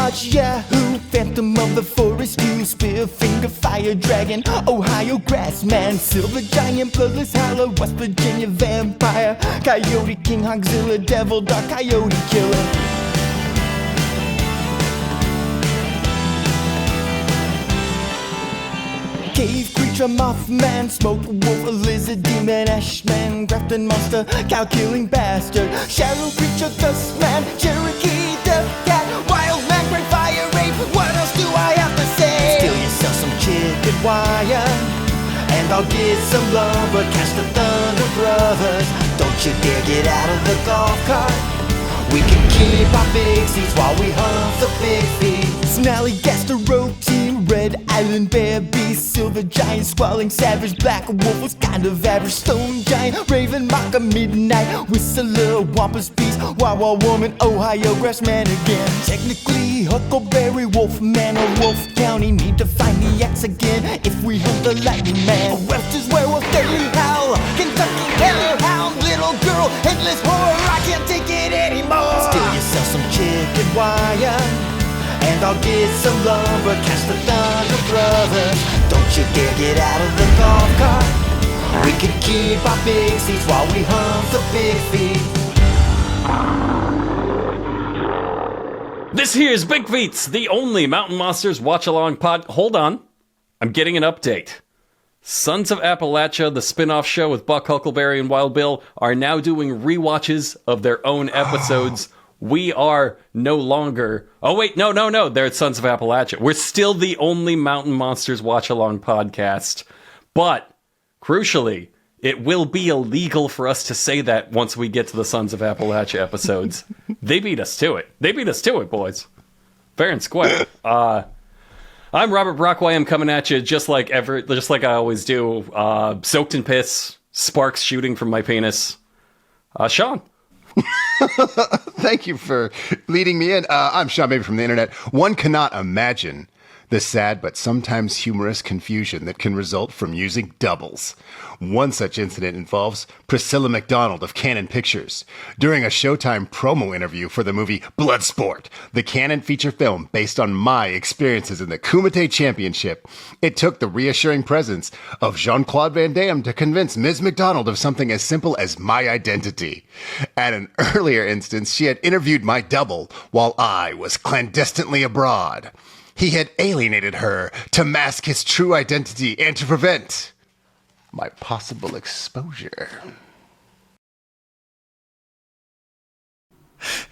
Dodge, Yahoo, Phantom of the Forest, you Spearfinger, Fire Dragon, Ohio Grassman, Silver Giant, Bloodless Howler, West Virginia Vampire, Coyote King, Hogzilla, Devil Dog, Coyote Killer. Cave creature, Mothman, Smoke Wolf, Lizard Demon, Ashman, Grafton Monster, Cow-killing Bastard, Shadow Creature, Dustman, Cherokee, Death Cat, Wild Man, Great Fire Rape. What else do I have to say? Steal yourself some chicken wire, and I'll get some lumber. Catch the Thunder Brothers. Don't you dare get out of the golf cart. We can keep our big seats while we hunt the big feet. Snarly Gastro Team, Red Island Bear Beast, Silver Giant, Squalling Savage, Black Wolf was kind of average, Stone Giant, Raven Mocker, Midnight Whistler, Wampus Beast, Wawa Woman, Ohio Grassman again. Technically Huckleberry Wolfman or Wolf County need to find the axe again if we hunt the Lightning Man. Webster's Werewolf, Daily Howl, Kentucky Hellhound, Little Girl, Headless Horror, I can't take it anymore. Steal yourself some chicken wire, and I'll get some lumber. Catch the Thunder Brothers. Don't you dare get out of the golf cart. We can keep our big seats while we hunt the big feet. This here's BIGFEETS, the only Mountain Monsters watch-along pod... Hold on. I'm getting an update. Sons of Appalachia, the spin-off show with Buck Huckleberry and Wild Bill, are now doing rewatches of their own episodes. We are no longer... Oh, wait, no. They're Sons of Appalachia. We're still the only Mountain Monsters watch-along podcast. But, crucially, it will be illegal for us to say that once we get to the Sons of Appalachia episodes. They beat us to it. Boys. Fair and square. I'm Robert Brockway. I'm coming at you just like I always do. Soaked in piss, sparks shooting from my penis. Sean. Thank you for leading me in. I'm Sean Baby from the internet. One cannot imagine the sad but sometimes humorous confusion that can result from using doubles. One such incident involves Priscilla McDonald of Canon Pictures. During a Showtime promo interview for the movie Bloodsport, the Canon feature film based on my experiences in the Kumite Championship, it took the reassuring presence of Jean-Claude Van Damme to convince Ms. McDonald of something as simple as my identity. At an earlier instance, she had interviewed my double while I was clandestinely abroad. He had alienated her to mask his true identity and to prevent my possible exposure.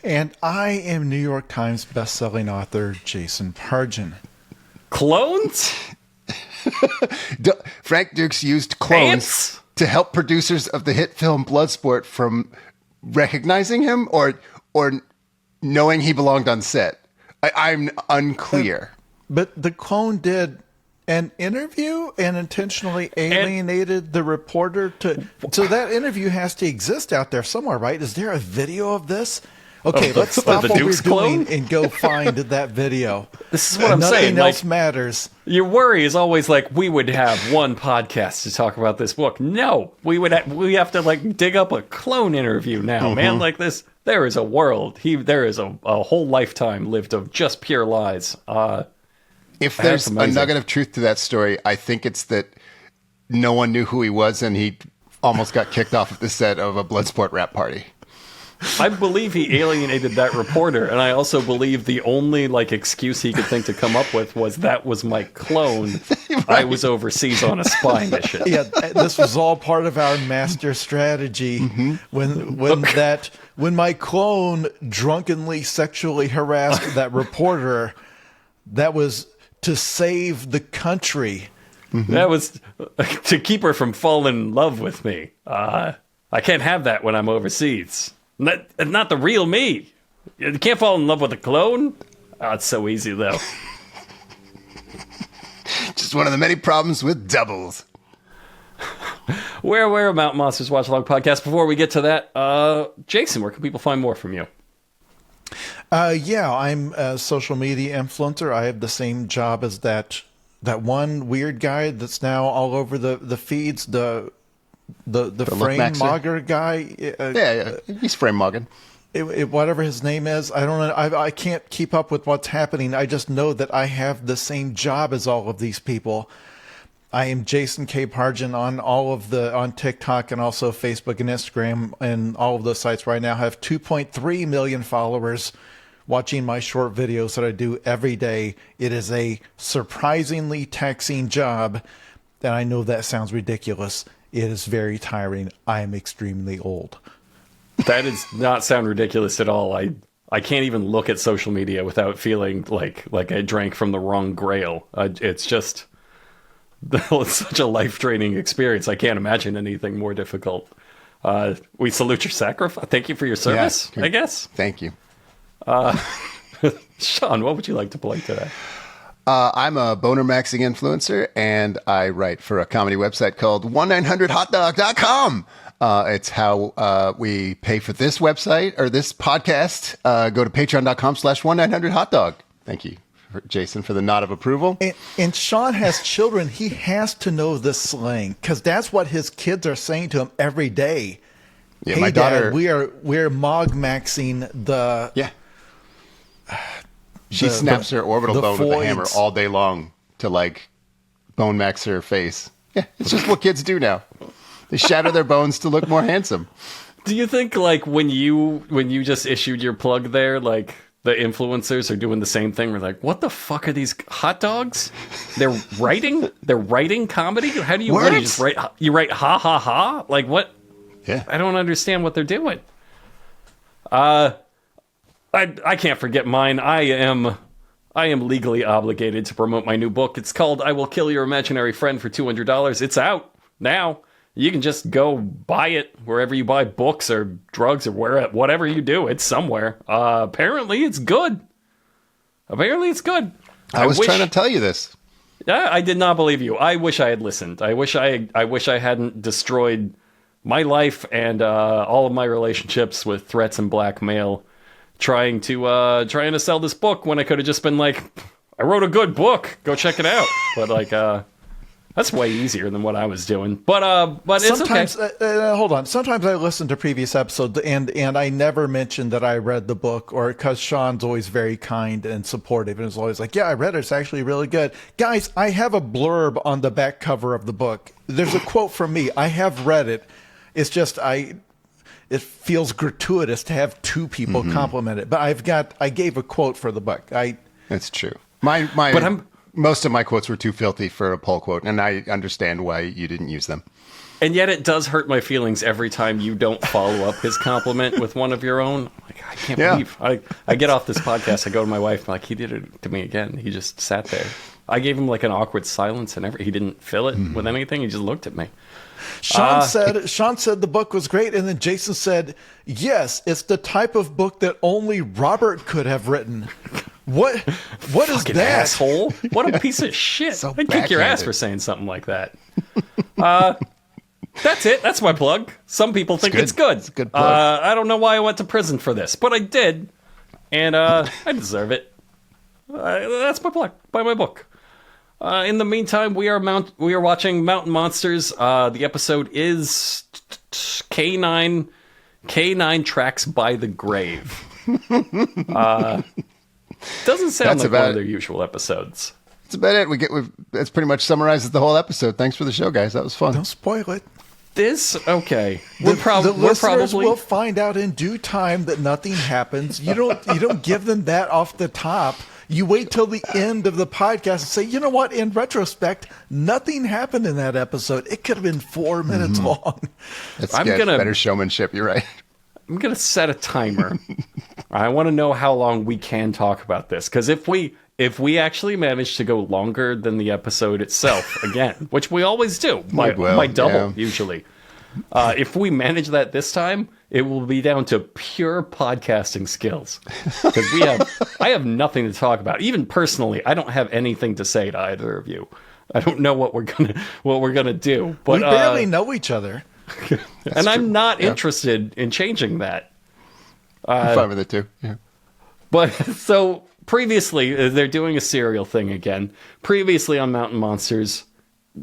And I am New York Times bestselling author Jason Pargin. Clones? Frank Dukes used clones Ants? to help producers of the hit film Bloodsport from recognizing him or knowing he belonged on set. I'm unclear. But the clone did an interview and intentionally alienated the reporter so that interview has to exist out there somewhere, right? Is there a video of this? Okay, let's stop what we're doing and go find that video. This is what I'm saying. Nothing else matters. Your worry is always like, we would have one podcast to talk about this book. No, we have to dig up a clone interview now, man. Like this, there is a world. There is a whole lifetime lived of just pure lies. If there's a nugget of truth to that story, I think it's that no one knew who he was and he almost got kicked off at the set of a Bloodsport rap party. I believe he alienated that reporter, and I also believe the only excuse he could think to come up with was that was my clone. Right. I was overseas on a spy mission. Yeah, this was all part of our master strategy. When my clone drunkenly sexually harassed that reporter, that was to save the country. That was to keep her from falling in love with me. I can't have that when I'm overseas. Not the real me. You can't fall in love with a clone? Oh, it's so easy, though. Just one of the many problems with doubles. We're a Mountain Monsters Watch Along podcast. Before we get to that, Jason, where can people find more from you? I'm a social media influencer. I have the same job as that one weird guy that's now all over the feeds, the frame mogger guy. Yeah, he's frame mogging. whatever his name is. I don't know. I can't keep up with what's happening. I just know that I have the same job as all of these people. I am Jason K. Pargin on TikTok and also Facebook and Instagram and all of those sites right now. I have 2.3 million followers watching my short videos that I do every day. It is a surprisingly taxing job, and I know that sounds ridiculous. It is very tiring. I am extremely old. That does not sound ridiculous at all. I can't even look at social media without feeling like I drank from the wrong grail. It's just it's such a life-draining experience. I can't imagine anything more difficult. We salute your sacrifice. Thank you for your service, I guess. Thank you. Sean, what would you like to plug today? I'm a boner maxing influencer, and I write for a comedy website called 1-900hotdog.com. It's how we pay for this website or this podcast. Go to patreon.com/1-900hotdog. Thank you, Jason, for the nod of approval. And Sean has children. He has to know this slang because that's what his kids are saying to him every day. Yeah, hey, my daughter. Dad, we're mog maxing the. Yeah. She snaps her orbital bone with a hammer all day long to like bone max her face. Yeah, it's just what kids do now. They shatter their bones to look more handsome. Do you think like when you just issued your plug there, like the influencers are doing the same thing? We're like, what the fuck are these hot dogs? They're writing comedy? How do you what do you just write? You write ha ha ha? Like what? Yeah. I don't understand what they're doing. I can't forget mine. I am legally obligated to promote my new book. It's called I Will Kill Your Imaginary Friend for $200. It's out now. You can just go buy it wherever you buy books or drugs or whatever you do. It's somewhere. Apparently it's good. I was trying to tell you this. I did not believe you. I wish I had listened. I wish I hadn't destroyed my life and all of my relationships with threats and blackmail trying to sell this book when I could have just been like, I wrote a good book, go check it out. But like that's way easier than what I was doing. But it's sometimes, okay. Hold on. Sometimes I listen to previous episodes and I never mention that I read the book, or because Sean's always very kind and supportive and is always like, yeah, I read it. It's actually really good. Guys, I have a blurb on the back cover of the book. There's a quote from me. I have read it. It's just it feels gratuitous to have two people compliment it. But I gave a quote for the book. That's true. Most of my quotes were too filthy for a poll quote, and I understand why you didn't use them. And yet it does hurt my feelings every time you don't follow up his compliment with one of your own. Like, I can't believe. I get off this podcast, I go to my wife, I'm like, he did it to me again. He just sat there. I gave him like an awkward silence and he didn't fill it with anything. He just looked at me. Sean said the book was great, and then Jason said, yes, it's the type of book that only Robert could have written. What is that? Asshole. What a piece of shit. So I'd kick your ass for saying something like that. That's it. That's my plug. Some people think it's good. It's a good plug. I don't know why I went to prison for this, but I did. And I deserve it. That's my plug. Buy my book. In the meantime, we are watching Mountain Monsters. The episode is K-9 Tracks by the Grave. Doesn't sound like one of their usual episodes. That's about it. That's pretty much summarizes the whole episode. Thanks for the show, guys. That was fun. Don't spoil it. Okay. The listeners will find out in due time that nothing happens. You don't give them that off the top. You wait till the end of the podcast and say, you know what? In retrospect, nothing happened in that episode. It could have been 4 minutes long. That's better showmanship. You're right. I'm going to set a timer. I want to know how long we can talk about this. Because if we actually manage to go longer than the episode itself, again, which we always do, by double, usually. If we manage that this time, it will be down to pure podcasting skills. Because I have nothing to talk about. Even personally, I don't have anything to say to either of you. I don't know what we're gonna do. But we barely know each other. And I'm not interested in changing that. I'm fine with it too. Yeah. But so previously, they're doing a serial thing again. Previously on Mountain Monsters,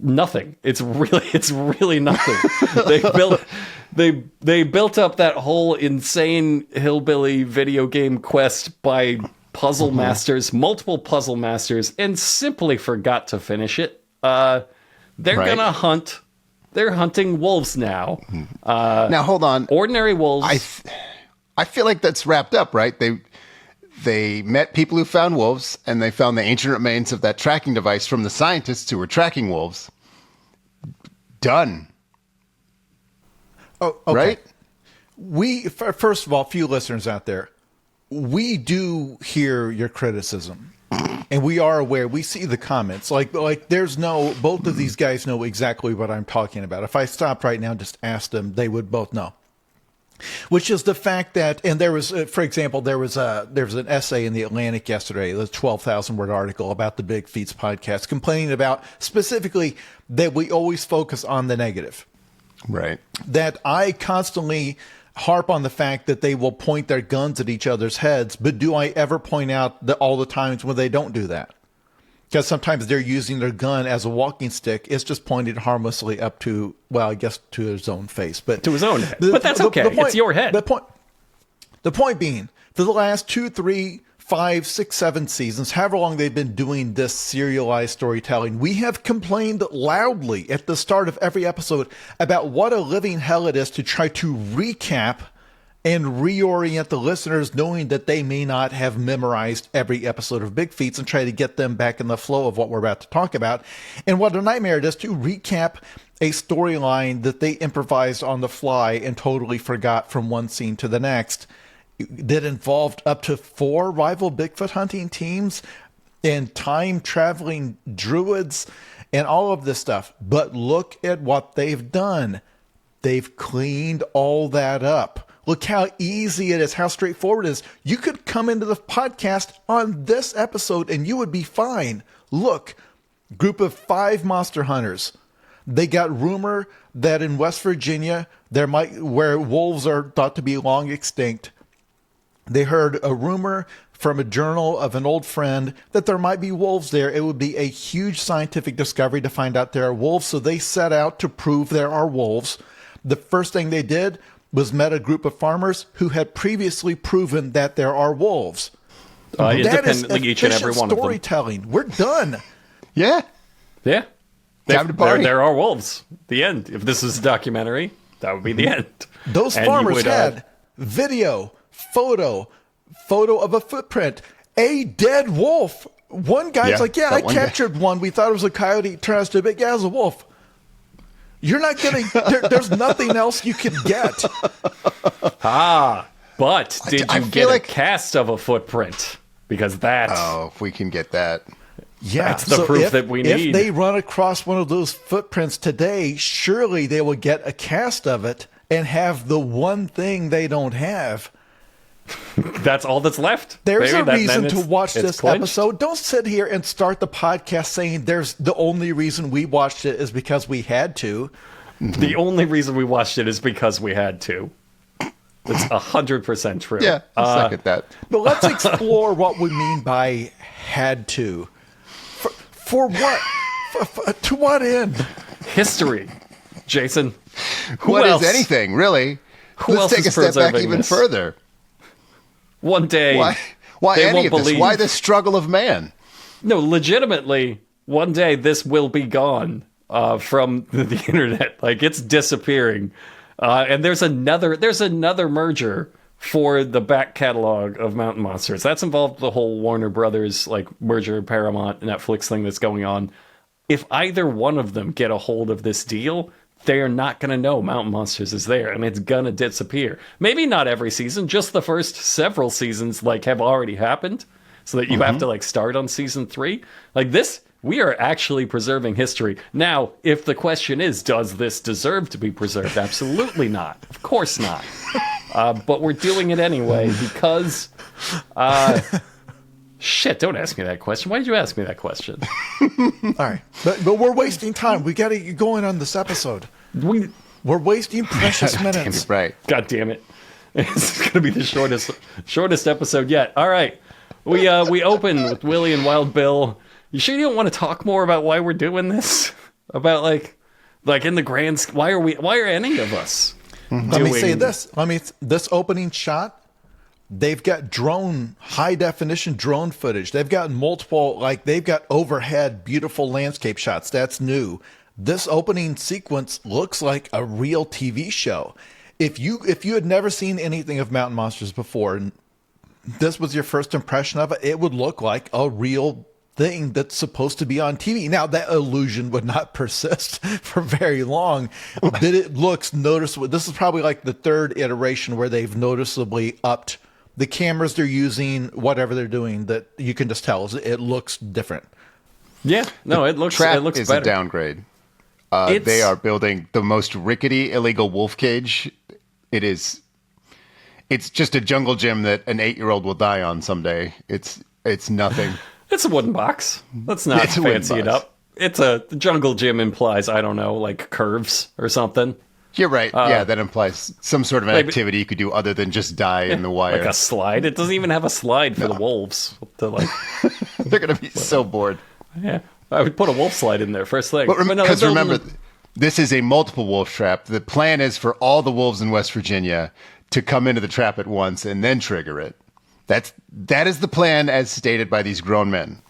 nothing. It's really nothing. They built up that whole insane hillbilly video game quest by puzzle masters, multiple puzzle masters, and simply forgot to finish it. They're gonna hunt. They're hunting wolves now. Now hold on. Ordinary wolves. I feel like that's wrapped up, right? They met people who found wolves, and they found the ancient remains of that tracking device from the scientists who were tracking wolves. Done. Oh, okay. Right? First of all, few listeners out there, we do hear your criticism, and we are aware. We see the comments. Like there's no. Both of these guys know exactly what I'm talking about. If I stopped right now and just asked them, they would both know. Which is the fact that, and there was, for example, there was an essay in the Atlantic yesterday, the 12,000 word article about the Big Feets podcast, complaining about specifically that we always focus on the negative. Right. That I constantly harp on the fact that they will point their guns at each other's heads, but do I ever point out all the times when they don't do that? Because sometimes they're using their gun as a walking stick. It's just pointed harmlessly up to, well, I guess to his own face. But to his own head. But that's okay. It's your head. The point being, for the last 2, 3, 5, 6, 7 seasons, however long they've been doing this serialized storytelling, we have complained loudly at the start of every episode about what a living hell it is to try to recap and reorient the listeners, knowing that they may not have memorized every episode of Big Feets, and try to get them back in the flow of what we're about to talk about. And what a nightmare it is to recap a storyline that they improvised on the fly and totally forgot from one scene to the next, that involved up to 4 rival Bigfoot hunting teams and time-traveling druids and all of this stuff. But look at what they've done. They've cleaned all that up. Look how easy it is, how straightforward it is. You could come into the podcast on this episode and you would be fine. Look, group of 5 monster hunters. They got rumor that in West Virginia, where wolves are thought to be long extinct, they heard a rumor from a journal of an old friend that there might be wolves there. It would be a huge scientific discovery to find out there are wolves. So they set out to prove there are wolves. The first thing they did was met a group of farmers who had previously proven that there are wolves. Independently, each and every one of them. Storytelling. We're done. Yeah. Yeah. Time to party. There are wolves. The end. If this is a documentary, that would be the end. Those farmers had video, photo of a footprint, a dead wolf. One guy's like, I captured one. We thought it was a coyote. Turned out to be, it was a wolf. You're not getting, there's nothing else you can get. But did you get a cast of a footprint? Because that's... Oh, if we can get that. Yeah, that's the proof that we need. If they run across one of those footprints today, surely they will get a cast of it and have the one thing they don't have. That's all that's left. There's a reason to watch this episode. Don't sit here and start the podcast saying there's the only reason we watched it is because we had to. The only reason we watched it is because we had to. It's 100% true. Yeah, I second that. But let's explore what we mean by had to. For what? To what end? History, Jason. What is anything, really? Let's take a step back even further. One day, why any of this? Why the struggle of man? No, legitimately, one day this will be gone from the internet. Like, it's disappearing. And there's another merger for the back catalog of Mountain Monsters. That's involved the whole Warner Brothers merger, Paramount, Netflix thing that's going on. If either one of them get a hold of this deal, they are not going to know Mountain Monsters is there, and it's going to disappear. Maybe not every season, just the first several seasons have already happened, so that you have to start on season 3. This, we are actually preserving history. Now, if the question is, does this deserve to be preserved? Absolutely not. Of course not. But we're doing it anyway because... Shit, don't ask me that question. Why did you ask me that question? All right. But we're wasting time. We got to get going on this episode. We're wasting precious minutes. Right. God damn it. It's going to be the shortest episode yet. All right. We open with Willie and Wild Bill. You sure you don't want to talk more about why we're doing this? about like in the grand? Why are any of us? Let me say this. This opening shot. They've got high definition drone footage. They've got they've got overhead beautiful landscape shots. That's new. This opening sequence looks like a real TV show. If you had never seen anything of Mountain Monsters before, and this was your first impression of it, it would look like a real thing that's supposed to be on TV. Now, that illusion would not persist for very long, but it looks noticeable. This is probably like the third iteration where they've noticeably upped the cameras they're using, whatever they're doing, that you can just tell it looks different. Yeah, no, it looks Trap better. is a downgrade. They are building the most rickety illegal wolf cage. It's just a jungle gym that an 8-year-old will die on someday. It's nothing. It's a wooden box. Let's not fancy it up. It's a jungle gym implies, I don't know, like curves or something. You're right. Yeah, that implies some sort of an activity you could do other than just die in the wire. Like a slide. It doesn't even have a slide for the wolves. They're going to be so bored. Yeah. I would put a wolf slide in there first thing. Because remember, this is a multiple wolf trap. The plan is for all the wolves in West Virginia to come into the trap at once and then trigger it. That is the plan as stated by these grown men.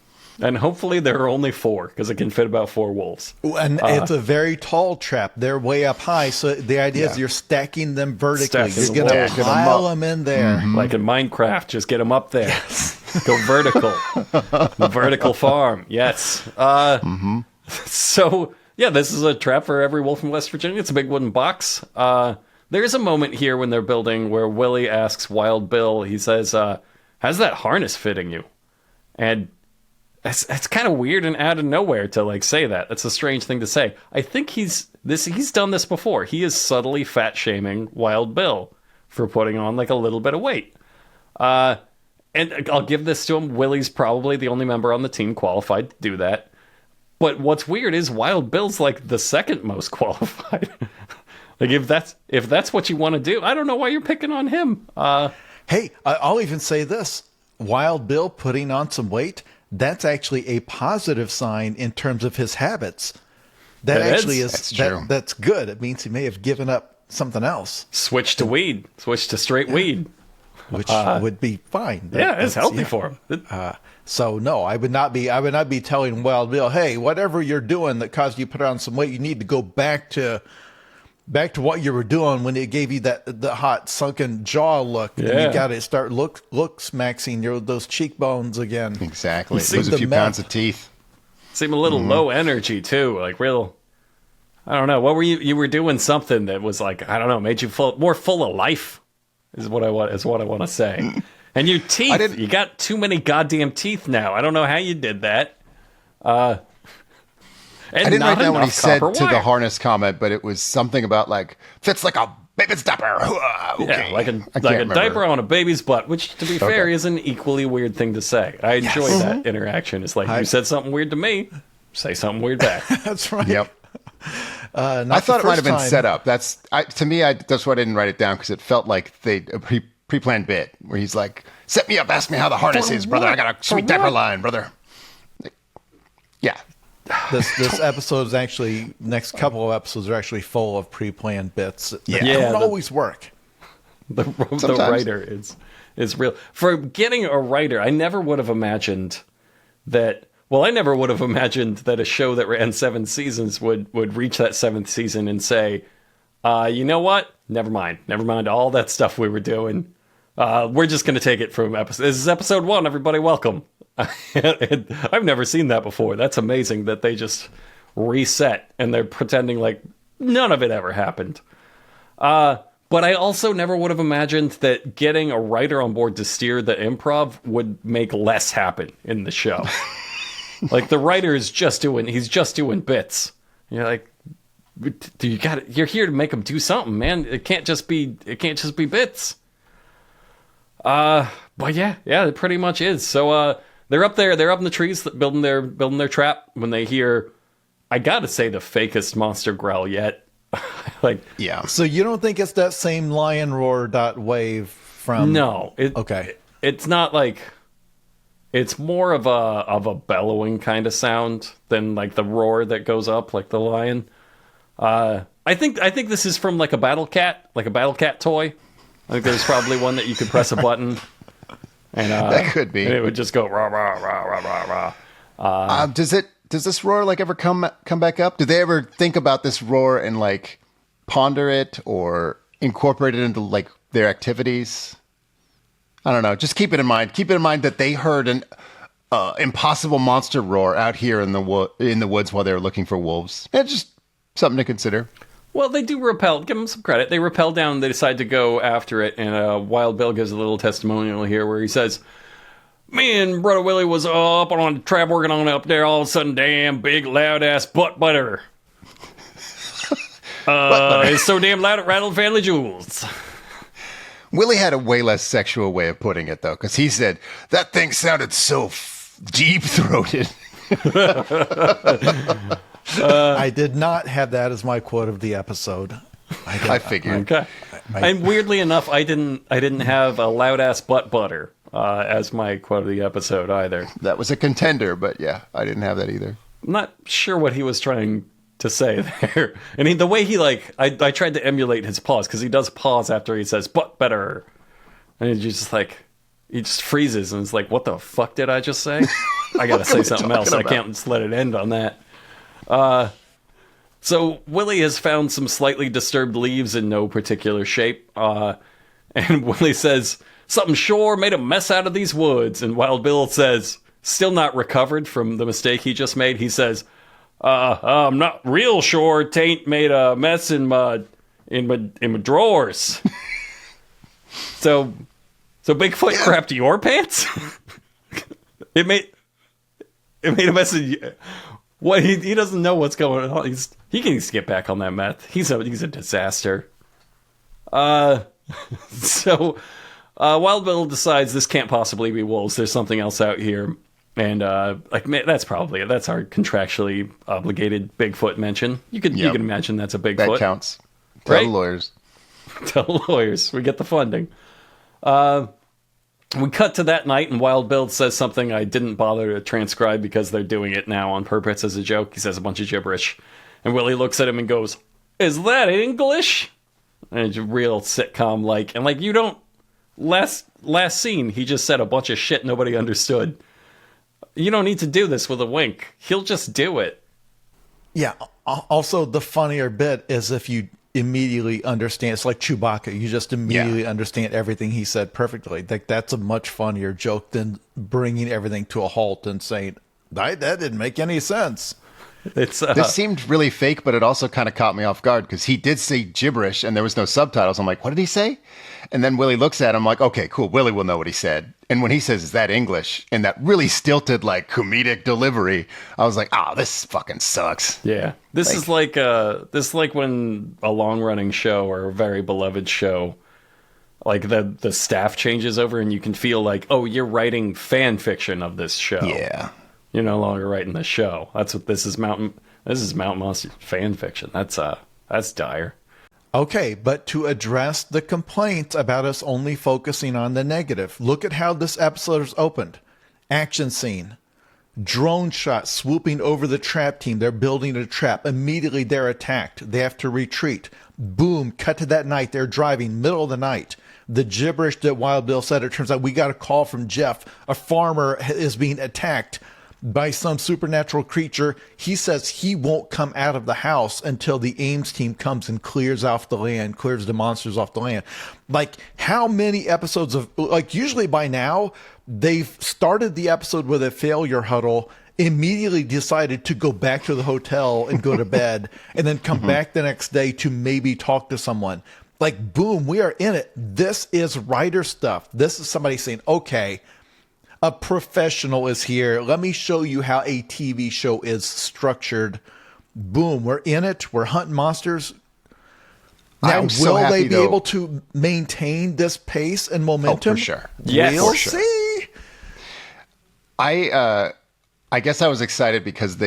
And hopefully there are only 4, because it can fit about 4 wolves. And it's a very tall trap. They're way up high, so the idea is you're stacking them vertically. You're going to pile them in there. Mm-hmm. Like in Minecraft, just get them up there. Yes. Go vertical. The vertical farm, yes. So, yeah, this is a trap for every wolf in West Virginia. It's a big wooden box. There's a moment here when they're building where Willie asks Wild Bill, he says, how's that harness fitting you? And it's kind of weird and out of nowhere to like say that. That's a strange thing to say. I think he's done this before. He is subtly fat shaming Wild Bill for putting on like a little bit of weight. And I'll give this to him. Willie's probably the only member on the team qualified to do that. But what's weird is Wild Bill's like the second most qualified. Like if that's what you want to do, I don't know why you're picking on him. Hey, I'll even say this: Wild Bill putting on some weight. That's actually a positive sign in terms of his habits. That actually is that's true. That's good. It means he may have given up something else. Switch to weed. Switch to straight weed. Which would be fine. It's healthy for him. So no, I would not be telling Wild Bill, hey, whatever you're doing that caused you to put on some weight, you need to go back to what you were doing when it gave you the hot sunken jaw look. Yeah. And you got to start looks maxing those cheekbones again. Exactly. Lose a few pounds of teeth. Seem a little low energy too, like real. I don't know. What were you were doing something that was like, I don't know, made you more full of life. Is what I want to say. And your teeth, you got too many goddamn teeth now. I don't know how you did that. I didn't write down what he said to the harness comment, but it was something about like fits like a baby's diaper. Okay. Yeah, like a diaper on a baby's butt, which to be fair is an equally weird thing to say. I enjoy that interaction. It's like you said something weird to me, say something weird back. That's right. Yep. I thought it might have been set up. That's why I didn't write it down, because it felt like a pre-planned bit where he's like, "Set me up, ask me how the harness is, brother. I got a sweet diaper line, brother." Yeah. This episode is actually, next couple of episodes are actually full of pre-planned bits that don't always work. The writer is real. For getting a writer, I never would have imagined that. Well, I never would have imagined that a show that ran 7 seasons would reach that 7th season and say, you know what? Never mind all that stuff we were doing. We're just going to take it from episode. This is episode 1. Everybody, welcome. I've never seen that before. That's amazing that they just reset and they're pretending like none of it ever happened. But I also never would have imagined that getting a writer on board to steer the improv would make less happen in the show. Like the writer is just doing bits. You're like, you're here to make them do something, man. It can't just be bits. But yeah, it pretty much is. So they're up there, they're up in the trees building their trap when they hear, I gotta say, the fakest monster growl yet. Like, yeah. So you don't think it's that same lion roar wave from? No. Okay. It's not like. it's more of a bellowing kind of sound than like the roar that goes up like the lion. I think this is from like a battle cat toy. I think there's probably one that you could press a button, and That could be. and it would just go rah rah rah rah rah rah. Does this roar like ever come back up? Do they ever think about this roar and like ponder it or incorporate it into like their activities? I don't know. Just keep it in mind. Keep it in mind that they heard an impossible monster roar out here in the woods while they were looking for wolves. It's just something to consider. Well, they do rappel. Give them some credit. They rappel down. They decide to go after it. And Wild Bill gives a little testimonial here where he says, "Me and Brother Willie was up on the trap working on up there. All of a sudden, damn big loud ass butt butter. It's so damn loud it rattled family jewels." Willie had a way less sexual way of putting it, though, because he said, that thing sounded so deep-throated. I did not have that as my quote of the episode. I figured. Okay. And weirdly enough, I didn't have a loud ass butt butter as my quote of the episode either. That was a contender, but yeah, I didn't have that either. I'm not sure what he was trying to say there. And the way he I tried to emulate his pause because he does pause after he says "but better," and he just freezes and it's like, "What the fuck did I just say?" I gotta say something else. I can't just let it end on that. So Willie has found some slightly disturbed leaves in no particular shape, and Willie says something sure made a mess out of these woods. And Wild Bill says, still not recovered from the mistake he just made, he says, I'm not real sure tain't made a mess in my drawers. So Bigfoot crapped your pants? It made a mess of what he doesn't know what's going on. He can get back on that meth. He's a disaster. So Wild Bill decides this can't possibly be wolves. There's something else out here. And that's probably it. That's our contractually obligated Bigfoot mention. You can imagine that's a Bigfoot. That counts. Tell the lawyers. Tell the lawyers. We get the funding. We cut to that night, and Wild Bill says something I didn't bother to transcribe because they're doing it now on purpose as a joke. He says a bunch of gibberish. And Willie looks at him and goes, "Is that English?" And it's real sitcom-like. And you don't... Last scene, he just said a bunch of shit nobody understood. You don't need to do this with a wink. He'll just do it. Yeah. Also, the funnier bit is if you immediately understand. It's like Chewbacca. You just immediately understand everything he said perfectly. That's a much funnier joke than bringing everything to a halt and saying, that didn't make any sense. This seemed really fake, but it also kind of caught me off guard because he did say gibberish and there was no subtitles. I'm like, what did he say? And then Willie looks at him like, okay, cool. Willie will know what he said. And when he says, "Is that English?" and that really stilted, comedic delivery, I was like, this fucking sucks. Yeah. This is like when a long-running show or a very beloved show, the staff changes over and you can feel like, oh, you're writing fan fiction of this show. Yeah. You're no longer writing the show. That's what this is. Mountain Monster fan fiction. That's dire. Okay, but to address the complaints about us only focusing on the negative, look at how this episode is opened. Action scene. Drone shot swooping over the trap team. They're building a trap. Immediately they're attacked. They have to retreat. Boom, cut to that night. They're driving, middle of the night. The gibberish that Wild Bill said, it turns out we got a call from Jeff. A farmer is being attacked by some supernatural creature. He says he won't come out of the house until the Ames team comes and clears off the land, clears the monsters off the land. How many episodes of, usually by now, they've started the episode with a failure huddle, immediately decided to go back to the hotel and go to bed, and then come back the next day to maybe talk to someone. Boom, we are in it. This is writer stuff. This is somebody saying, okay, a professional is here. Let me show you how a TV show is structured. Boom, we're in it. We're hunting monsters. Now, will they be able to maintain this pace and momentum? Oh, for sure. Yes. We'll see. I guess I was excited because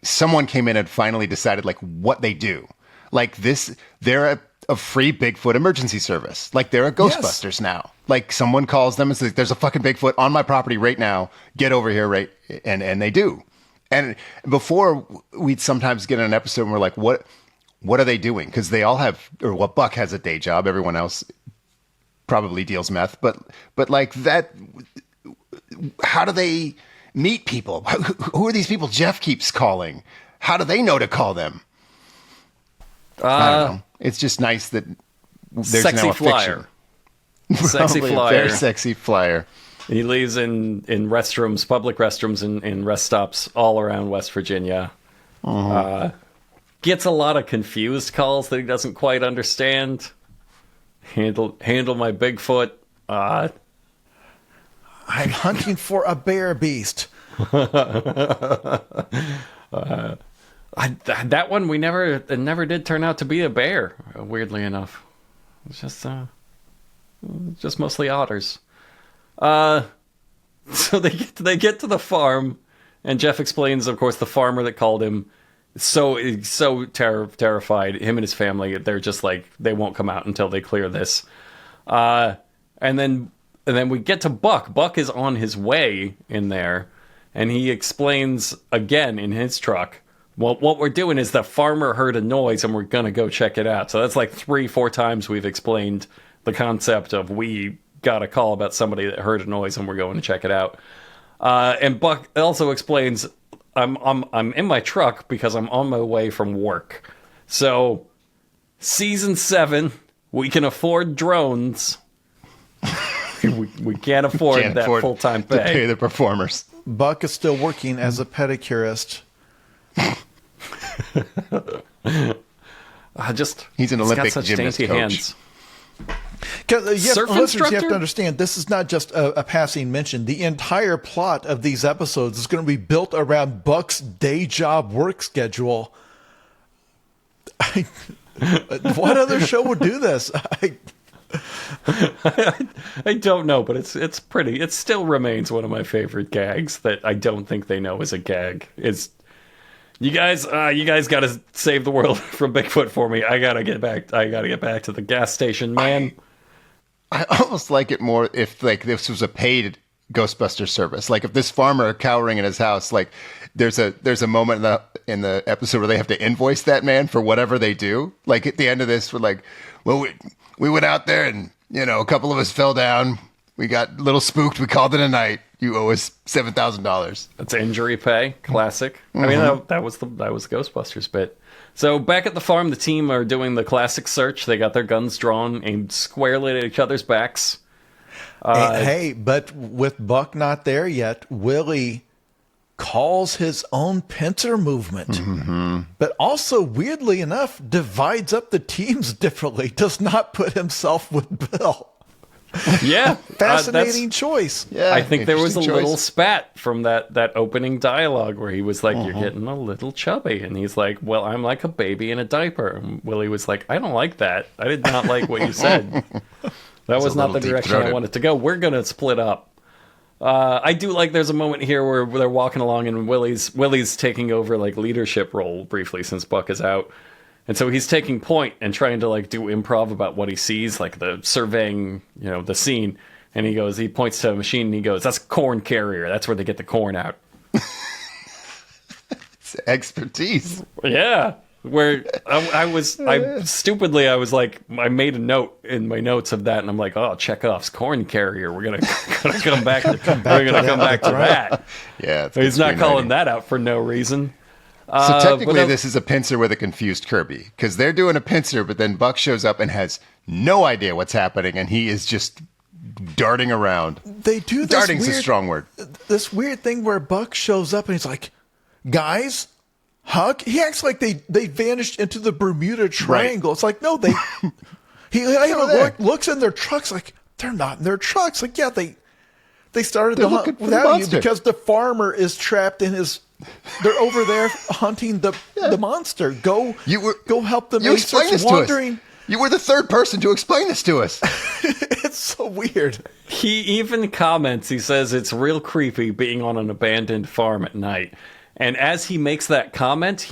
someone came in and finally decided what they do. They're a free Bigfoot emergency service. They're a Ghostbusters now. Like someone calls them and says, "There's a fucking Bigfoot on my property right now. Get over here!" Right, and they do. And before, we'd sometimes get an episode and we're like, "What are they doing?" Because they all have, or well, Buck has a day job. Everyone else probably deals meth, but like that. How do they meet people? Who are these people Jeff keeps calling? How do they know to call them? I don't know. It's just nice that there's sexy now a flyer. fiction. Sexy Probably a flyer. very sexy flyer. He leaves in restrooms, public restrooms, in rest stops all around West Virginia. Gets a lot of confused calls that he doesn't quite understand. Handle my Bigfoot. I'm hunting for a bear beast. That one it never did turn out to be a bear. Weirdly enough, it's just mostly otters. So they get to the farm, and Jeff explains, of course, the farmer that called him so terrified. Him and his family, they're just like, they won't come out until they clear this. And then we get to Buck. Buck is on his way in there, and he explains again in his truck, well, what we're doing is the farmer heard a noise and we're going to go check it out. So that's like 3-4 times we've explained the concept of we got a call about somebody that heard a noise and we're going to check it out. And Buck also explains, I'm in my truck because I'm on my way from work. So season 7, we can afford drones. we can't afford that full-time pay. To pay the performers. Buck is still working as a pedicurist. He's an Olympic got such gymnast dainty coach. Hands. Surf listeners, you have instructor? to understand, this is not just a passing mention. The entire plot of these episodes is going to be built around Buck's day job work schedule. What other show would do this? I don't know, but it's pretty. It still remains one of my favorite gags that I don't think they know is a gag. Is you guys got to save the world from Bigfoot for me. I gotta get back to the gas station, man. I almost like it more if like this was a paid Ghostbuster service. Like if this farmer cowering in his house, like there's a moment in the episode where they have to invoice that man for whatever they do. Like at the end of this, we're like, well, we went out there and a couple of us fell down. We got a little spooked. We called it a night. You owe us $7,000. That's injury pay, classic. I mean, that was the Ghostbusters bit. So back at the farm, the team are doing the classic search. They got their guns drawn, aimed squarely at each other's backs. Hey, but with Buck not there yet, Willie calls his own pincer movement. But also, weirdly enough, divides up the teams differently. Does not put himself with Bill. Yeah, Fascinating choice. Yeah, I think there was a interesting little choice. spat from that opening dialogue where he was like, "You're getting a little chubby," and he's like, "Well, I'm like a baby in a diaper." And Willie was like, "I don't like that. I did not like what you said. That was a not the little direction I deep-throated. wanted to go. We're gonna split up." I do like there's a moment here where they're walking along and Willie's taking over like leadership role briefly since Buck is out. And so he's taking point and trying to like do improv about what he sees, like the surveying, the scene. And he points to a machine and he goes, "That's a corn carrier. That's where they get the corn out." It's expertise. Yeah. Where I was like, I made a note in my notes of that, and I'm like, oh, Chekhov's corn carrier. We're gonna come back to that. Yeah, it's He's good not calling screenwriting. that out for no reason. So technically, but this is a pincer with a confused Kirby because they're doing a pincer, but then Buck shows up and has no idea what's happening, and he is just darting around. They do this Darting's weird, a strong word. This weird thing where Buck shows up and he's like, "Guys, hug." He acts like they vanished into the Bermuda Triangle. It's like, no, he looks in their trucks like they're not in their trucks. Like, yeah, they started They're the hunt looking for the without you monster. because the farmer is trapped in his. They're over there hunting the monster. Go help them. You explain this to wandering. us. You were the third person to explain this to us. It's so weird. He even comments, he says it's real creepy being on an abandoned farm at night. And as he makes that comment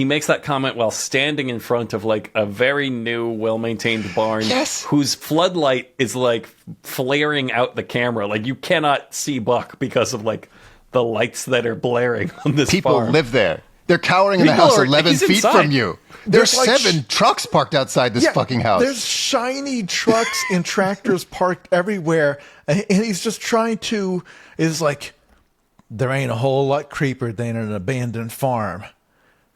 while standing in front of like a very new, well-maintained barn whose floodlight is like flaring out the camera. Like you cannot see Buck because of like the lights that are blaring on this People farm. live there. They're cowering in the house 11 he's feet inside. from you. There's like 7 trucks parked outside this fucking house. There's shiny trucks and tractors parked everywhere. And he's just trying to, is like, there ain't a whole lot creeper than an abandoned farm.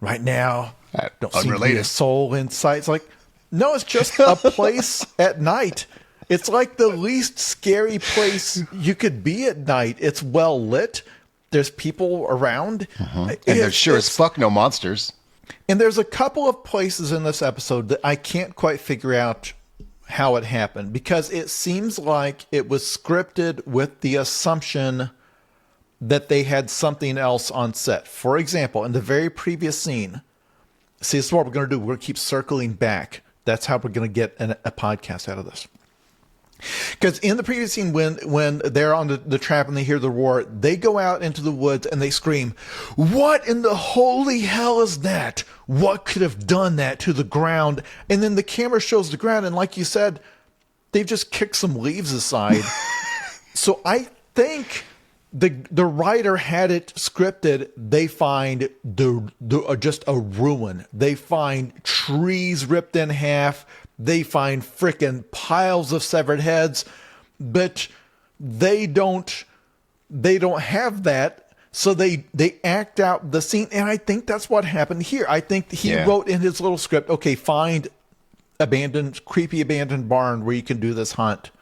Right now, don't seem to be unrelated. a soul in sight. It's like, no, it's just a place at night. It's like the least scary place you could be at night. It's well lit. There's people around. And there's sure as fuck no monsters. And there's a couple of places in this episode that I can't quite figure out how it happened, because it seems like it was scripted with the assumption that they had something else on set. For example, in the very previous scene, see, this is what we're going to do. We're going to keep circling back. That's how we're going to get a podcast out of this. Because in the previous scene, when they're on the trap and they hear the roar, they go out into the woods and they scream, "What in the holy hell is that? What could have done that to the ground?" And then the camera shows the ground, and like you said, they've just kicked some leaves aside. So I think the writer had it scripted. They find just a ruin. They find trees ripped in half. They find frickin' piles of severed heads, but they don't have that. So they act out the scene. And I think that's what happened here. I think he wrote in his little script, okay, find creepy abandoned barn where you can do this hunt.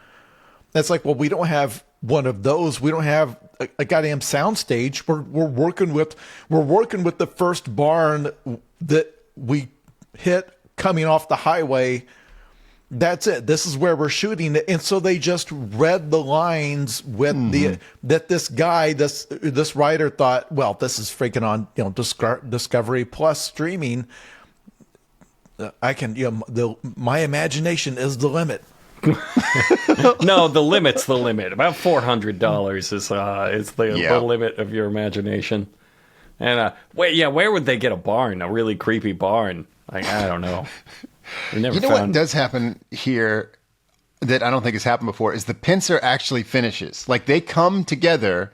That's like, well, we don't have one of those. We don't have a goddamn soundstage. We're working with the first barn that we hit coming off the highway. That's it. This is where we're shooting it. And so they just read the lines with that this guy, this writer thought, well, this is freaking on, Discovery Plus streaming. I can, my imagination is the limit. No, the limit's the limit. About $400 is the limit of your imagination. And where would they get a barn? A really creepy barn? Like, I don't know. What does happen here that I don't think has happened before is the pincer actually finishes. Like, they come together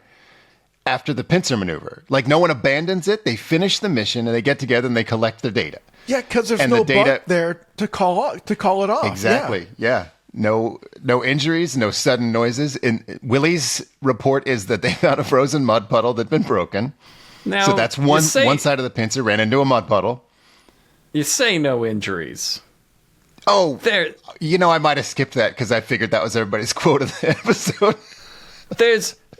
after the pincer maneuver. Like, no one abandons it. They finish the mission and they get together and they collect their data. Yeah, because there's no Buck there to call it off. Exactly. Yeah. No injuries, no sudden noises. And Willie's report is that they found a frozen mud puddle that'd been broken. Now, so that's one side of the pincer ran into a mud puddle. You say no injuries. Oh, there. I might have skipped that because I figured that was everybody's quote of the episode.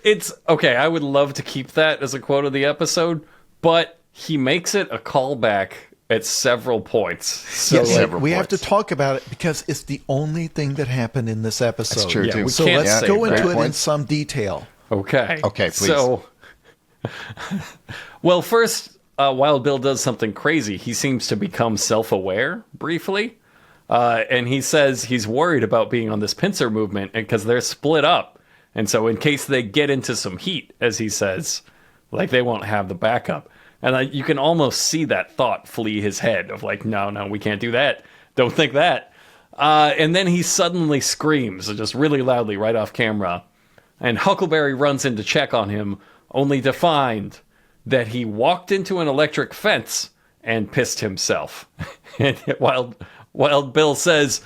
It's okay. I would love to keep that as a quote of the episode, but he makes it a callback at several points. So we have to talk about it because it's the only thing that happened in this episode. That's true too. So let's go into it in some detail. Okay. Okay, please. So, well, first, Wild Bill does something crazy. He seems to become self-aware briefly. And he says he's worried about being on this pincer movement because they're split up. And so in case they get into some heat, as he says, like they won't have the backup. And you can almost see that thought flee his head of like, no, we can't do that. Don't think that. And then he suddenly screams just really loudly right off camera. And Huckleberry runs in to check on him, only to find that he walked into an electric fence and pissed himself. And Wild Bill says,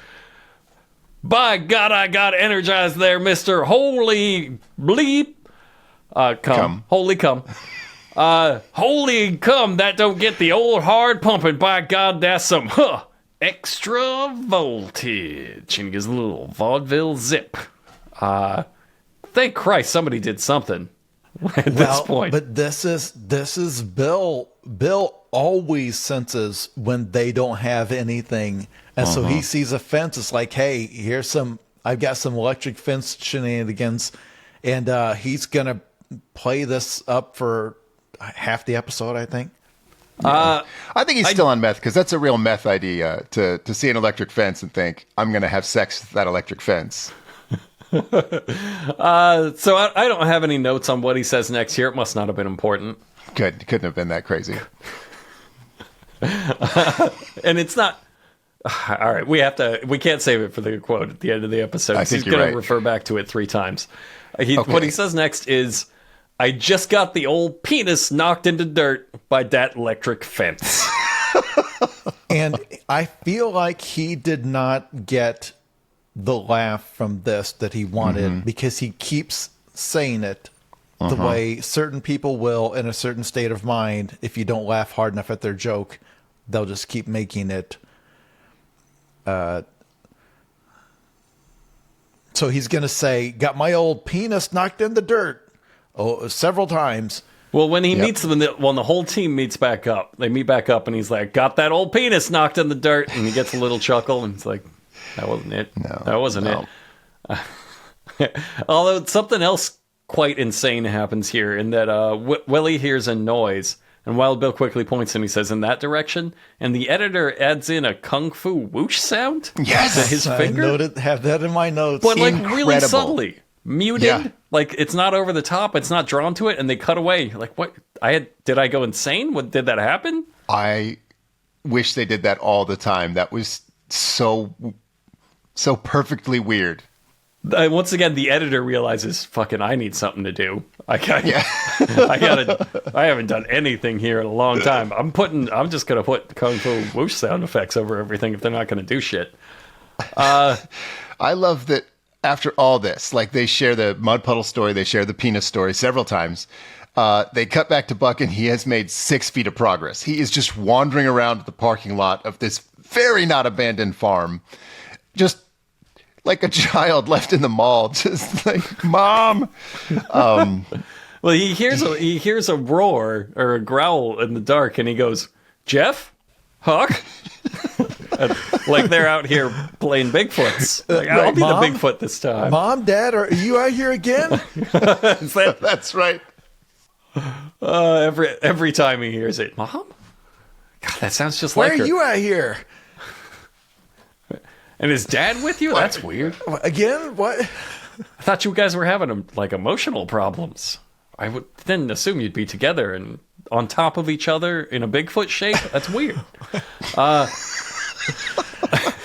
"By God, I got energized there, mister. Holy bleep. Come. Holy cum. Holy cum, that don't get the old hard pumping. By God, that's some extra voltage." And he gives a little vaudeville zip. Thank Christ somebody did something at this point. But this is Bill. Bill always senses when they don't have anything. And so he sees a fence. It's like, hey, I've got some electric fence shenanigans. And he's going to play this up for half the episode, I think. I think he's still on meth because that's a real meth idea to see an electric fence and think, I'm going to have sex with that electric fence. So I don't have any notes on what he says next here. It must not have been important. Couldn't have been that crazy. And it's not. All right, we can't save it for the quote at the end of the episode. I think he's you're going to right. refer back to it 3 times. Okay. What he says next is, "I just got the old penis knocked into dirt by that electric fence." And I feel like he did not get the laugh from this that he wanted because he keeps saying it the way certain people will in a certain state of mind. If you don't laugh hard enough at their joke, they'll just keep making it. So he's going to say, "Got my old penis knocked in the dirt," several times. Well, when he meets them, when the whole team meets back up, they meet back up, and he's like, "Got that old penis knocked in the dirt," and he gets a little chuckle, and he's like, "That wasn't it. No, that wasn't it." Although something else quite insane happens here, in that Willie hears a noise, and Wild Bill quickly points and he says, "In that direction," and the editor adds in a kung fu whoosh sound Yes! to his finger, Have that in my notes. but like really Incredible. subtly muted. Yeah. Like it's not over the top, it's not drawn to it, and they cut away. Like, what? Did I go insane? What did that happen? I wish they did that all the time. That was so perfectly weird. Once again, the editor realizes, "Fucking, I need something to do. I haven't done anything here in a long time. I'm just gonna put kung fu whoosh sound effects over everything if they're not gonna do shit." I love that after all this, like they share the mud puddle story, they share the penis story several times. They cut back to Buck, and he has made 6 feet of progress. He is just wandering around the parking lot of this very not abandoned farm, just like a child left in the mall, just like, "Mom." Well, he hears a roar or a growl in the dark, and he goes, "Jeff, Huck." Like they're out here playing Bigfoots. Like, I'll be Mom? the Bigfoot this time. Mom, Dad, are you out here again? Is that- That's right. every time he hears it, "Mom." God, that sounds just Where like her. are you out here? And is Dad with you? That's weird. Again? What? I thought you guys were having like emotional problems. I didn't assume you'd be together and on top of each other in a Bigfoot shape. That's weird.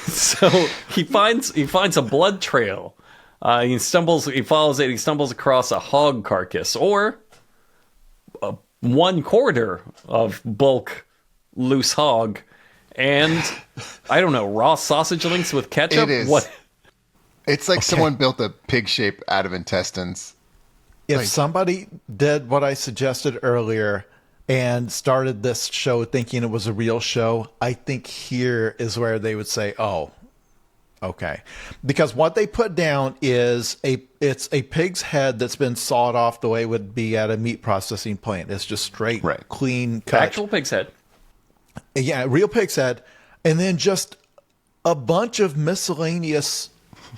So he finds a blood trail. He follows it. He stumbles across a hog carcass, or 1/4 of bulk loose hog, and I don't know, raw sausage links with ketchup. It is. What? It's like someone built a pig shape out of intestines. If somebody did what I suggested earlier and started this show thinking it was a real show, I think here is where they would say, "Oh, okay." Because what they put down is it's a pig's head that's been sawed off the way it would be at a meat processing plant. It's just straight, Right. clean cut. Actual pig's head. Yeah, real pig's head. And then just a bunch of miscellaneous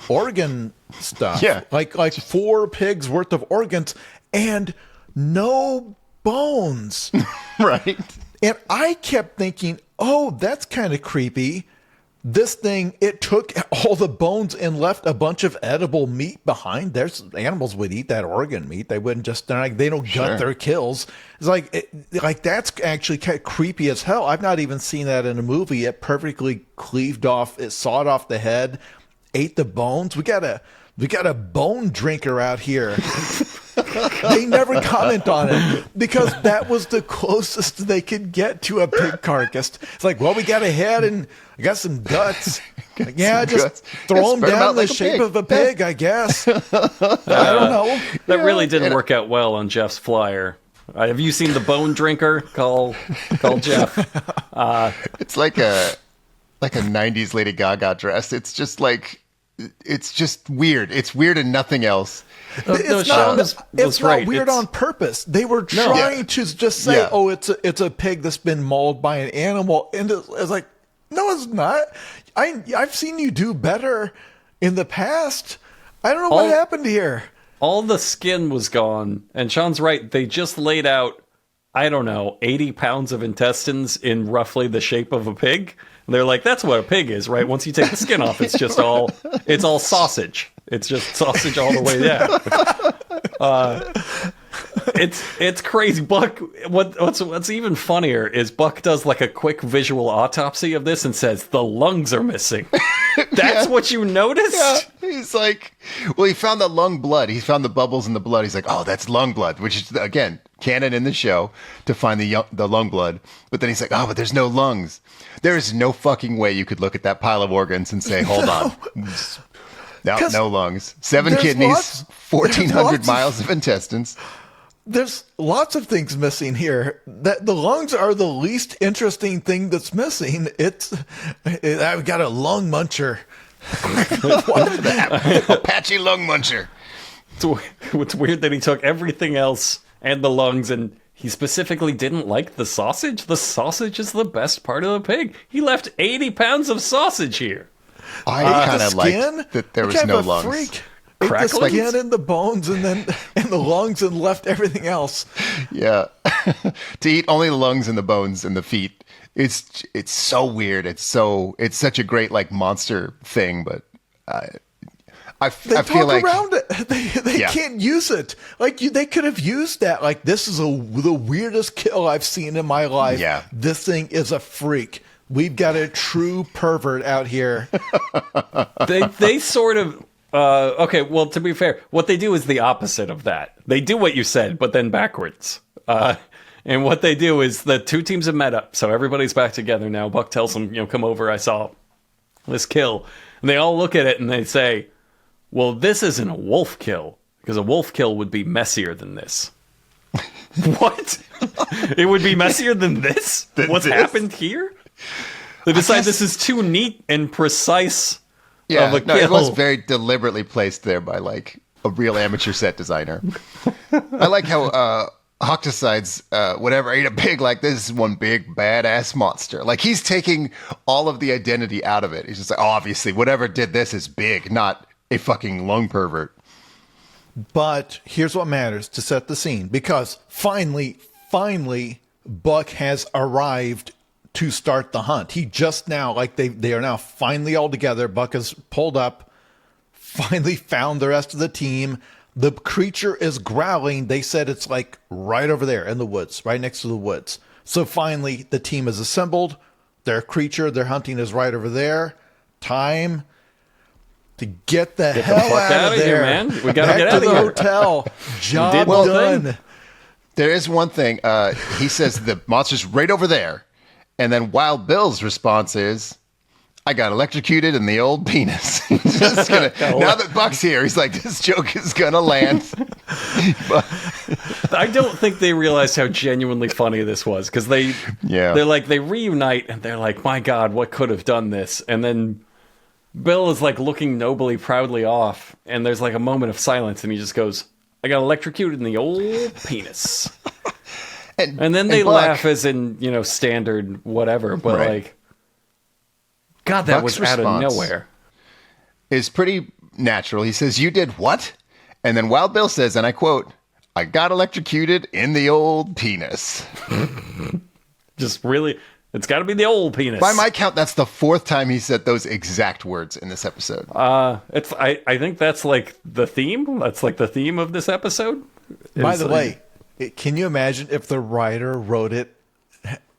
organ stuff. Yeah. Like 4 pigs worth of organs and no bones. Right. And I kept thinking, "Oh, that's kind of creepy." This thing, it took all the bones and left a bunch of edible meat behind. There's animals would eat that organ meat. They wouldn't just, they don't gut their kills. It's like that's actually kind of creepy as hell. I've not even seen that in a movie. It perfectly cleaved off, it sawed off the head, ate the bones. We got a bone drinker out here. They never comment on it because that was the closest they could get to a pig carcass. It's like, well, we got a head and I got some guts. Like, yeah, just guts. throw them Spread 'em down out the like a shape pig. of a pig, I guess. I don't know. That really didn't work out well on Jeff's flyer. Have you seen the bone drinker? Call Jeff. It's like a 90s Lady Gaga dress. It's just like, it's just weird. It's weird and nothing else. No, It's Sean not, it's not right. weird It's- on purpose. They were trying to just say, Yeah. "Oh, it's a pig that's been mauled by an animal," and it's like, no, it's not. I've seen you do better in the past. I don't know what happened here. All the skin was gone, and Sean's right. They just laid out, I don't know, 80 pounds of intestines in roughly the shape of a pig. And they're like, that's what a pig is, right? Once you take the skin off, it's all sausage. It's just sausage all the way down. it's crazy. Buck, what's even funnier is Buck does like a quick visual autopsy of this and says the lungs are missing. That's what you noticed? Yeah, he's like, well, he found the lung blood. He found the bubbles in the blood. He's like, oh, that's lung blood, which is, again, canon in the show to find the lung blood. But then he's like, oh, but there's no lungs. There is no fucking way you could look at that pile of organs and say, hold on. No lungs. 7 kidneys, 1,400 miles of intestines. There's lots of things missing here. That the lungs are the least interesting thing that's missing. I've got a lung muncher. Apache lung muncher. It's weird that he took everything else and the lungs, and he specifically didn't like the sausage. The sausage is the best part of the pig. He left 80 pounds of sausage here. I kind of liked that there was no lungs. Freak. Ate the skin and the bones and the lungs and left everything else. Yeah. To eat only the lungs and the bones and the feet. It's so weird. It's such a great like monster thing, but I feel like around it. They can't use it. Like they could have used that. Like this is the weirdest kill I've seen in my life. Yeah. This thing is a freak. We've got a true pervert out here. They sort of okay, well, to be fair, what they do is the opposite of that. They do what you said, but then backwards. And what they do is the two teams have met up, so everybody's back together now. Buck tells them, come over, I saw this kill. And they all look at it and they say, well, this isn't a wolf kill, because a wolf kill would be messier than this. What? It would be messier than this? What's happened here? They decide this is too neat and precise of a kill. It was very deliberately placed there by like a real amateur set designer. I like how Octocide's whatever ate a pig like this is one big badass monster. Like he's taking all of the identity out of it. He's just like, oh, obviously, whatever did this is big, not a fucking lung pervert. But here's what matters to set the scene, because finally, Buck has arrived to start the hunt. He just now, like they are now finally all together. Buck has pulled up, finally found the rest of the team. The creature is growling. They said it's like right over there in the woods, right next to the woods. So finally the team is assembled. Their creature they're hunting is right over there. Time to get the hell out of there, man. We gotta get out of the here. Hotel. Job done. There is one thing. He says the monster's right over there. And then Wild Bill's response is, I got electrocuted in the old penis. Now that Buck's here, he's like, this joke is going to land. I don't think they realized how genuinely funny this was, because they reunite and they're like, my God, what could have done this? And then Bill is like looking nobly, proudly off, and there's like a moment of silence, and he just goes, I got electrocuted in the old penis. And then they laugh as in, standard whatever, but like, God, that Buck's was out of nowhere. Is pretty natural. He says, you did what? And then Wild Bill says, and I quote, I got electrocuted in the old penis. Just really, it's got to be the old penis. By my count, that's the 4th time he said those exact words in this episode. I think that's like the theme. That's like the theme of this episode. By the way, can you imagine if the writer wrote it,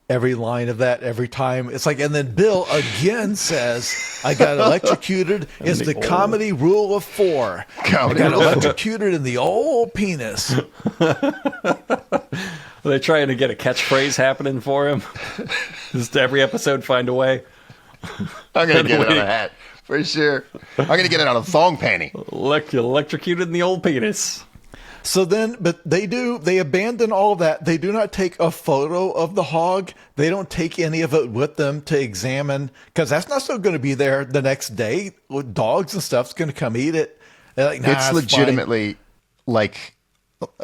every line of that every time? It's like, and then Bill again says, I got electrocuted. It's the comedy rule of 4. I got electrocuted in the old penis. They're trying to get a catchphrase happening for him. Just every episode find a way. I'm going to get it on a hat, for sure. I'm going to get it on a thong panty. Electrocuted in the old penis. So then, but they abandon all of that. They do not take a photo of the hog. They don't take any of it with them to examine, because that's not still going to be there the next day. Dogs and stuff's going to come eat it. They're like, nah, it's legitimately like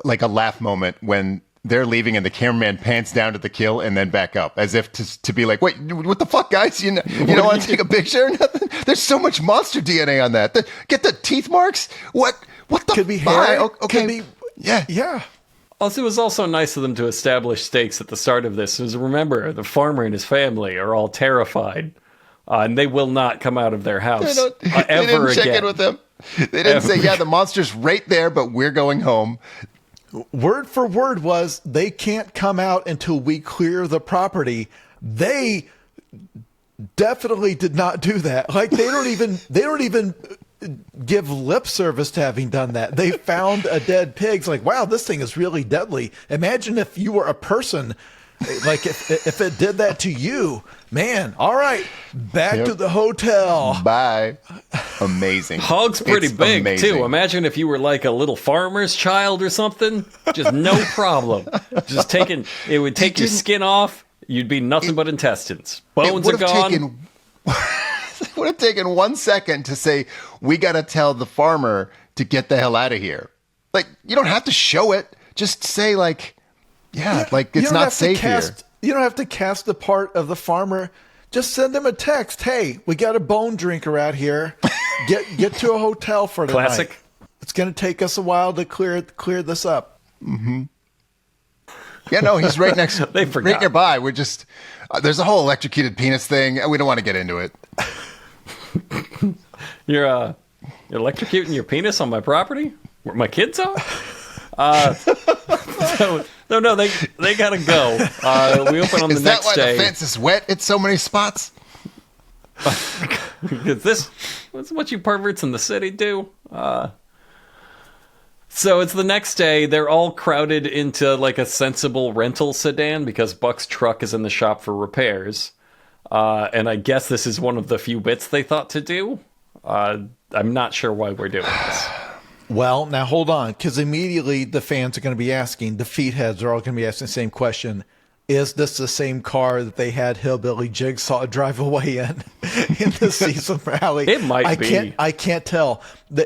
a laugh moment when they're leaving and the cameraman pans down to the kill and then back up, as if to be like, wait, what the fuck, guys? You don't want to take a picture or nothing? There's so much monster DNA on that. Get the teeth marks? What the could be hair? Okay. Could be, yeah. Also, it was also nice of them to establish stakes at the start of this. Because remember, the farmer and his family are all terrified, and they will not come out of their house ever they didn't check again. in with them. They didn't say, yeah, the monster's right there, but we're going home. word for word was they can't come out until we clear the property. They definitely did not do that. Like they don't even give lip service to having done that. They found a dead pig. It's like, wow, this thing is really deadly. Imagine if you were a person, like if it did that to you, man. All right, back to the hotel. Bye. Amazing. Hog's pretty It's big amazing. too. Imagine if you were like a little farmer's child or something. Just no problem. Just it would take your skin off. You'd be nothing but intestines. Bones are gone. It would have taken 1 second to say, we got to tell the farmer to get the hell out of here. Like, you don't have to show it. Just say, like, it's not safe here. You don't have to cast the part of the farmer. Just send him a text. Hey, we got a bone drinker out here. Get to a hotel for tonight. Classic. It's going to take us a while to clear this up. Mm-hmm. Yeah, no, he's right next. They forgot. Right nearby. We're just there's a whole electrocuted penis thing. We don't want to get into it. You're electrocuting your penis on my property where my kids are? No, they gotta go. We open on the Is that next why day. the fence is wet in so many spots? Is this what you perverts in the city do? So it's the next day. They're all crowded into like a sensible rental sedan because Buck's truck is in the shop for repairs. And I guess this is one of the few bits they thought to do. I'm not sure why we're doing this. Well, now hold on, because immediately the fans are going to be asking, the feet heads are all going to be asking the same question. Is this the same car that they had Hillbilly Jigsaw drive away in the season rally? It might be. I can't tell.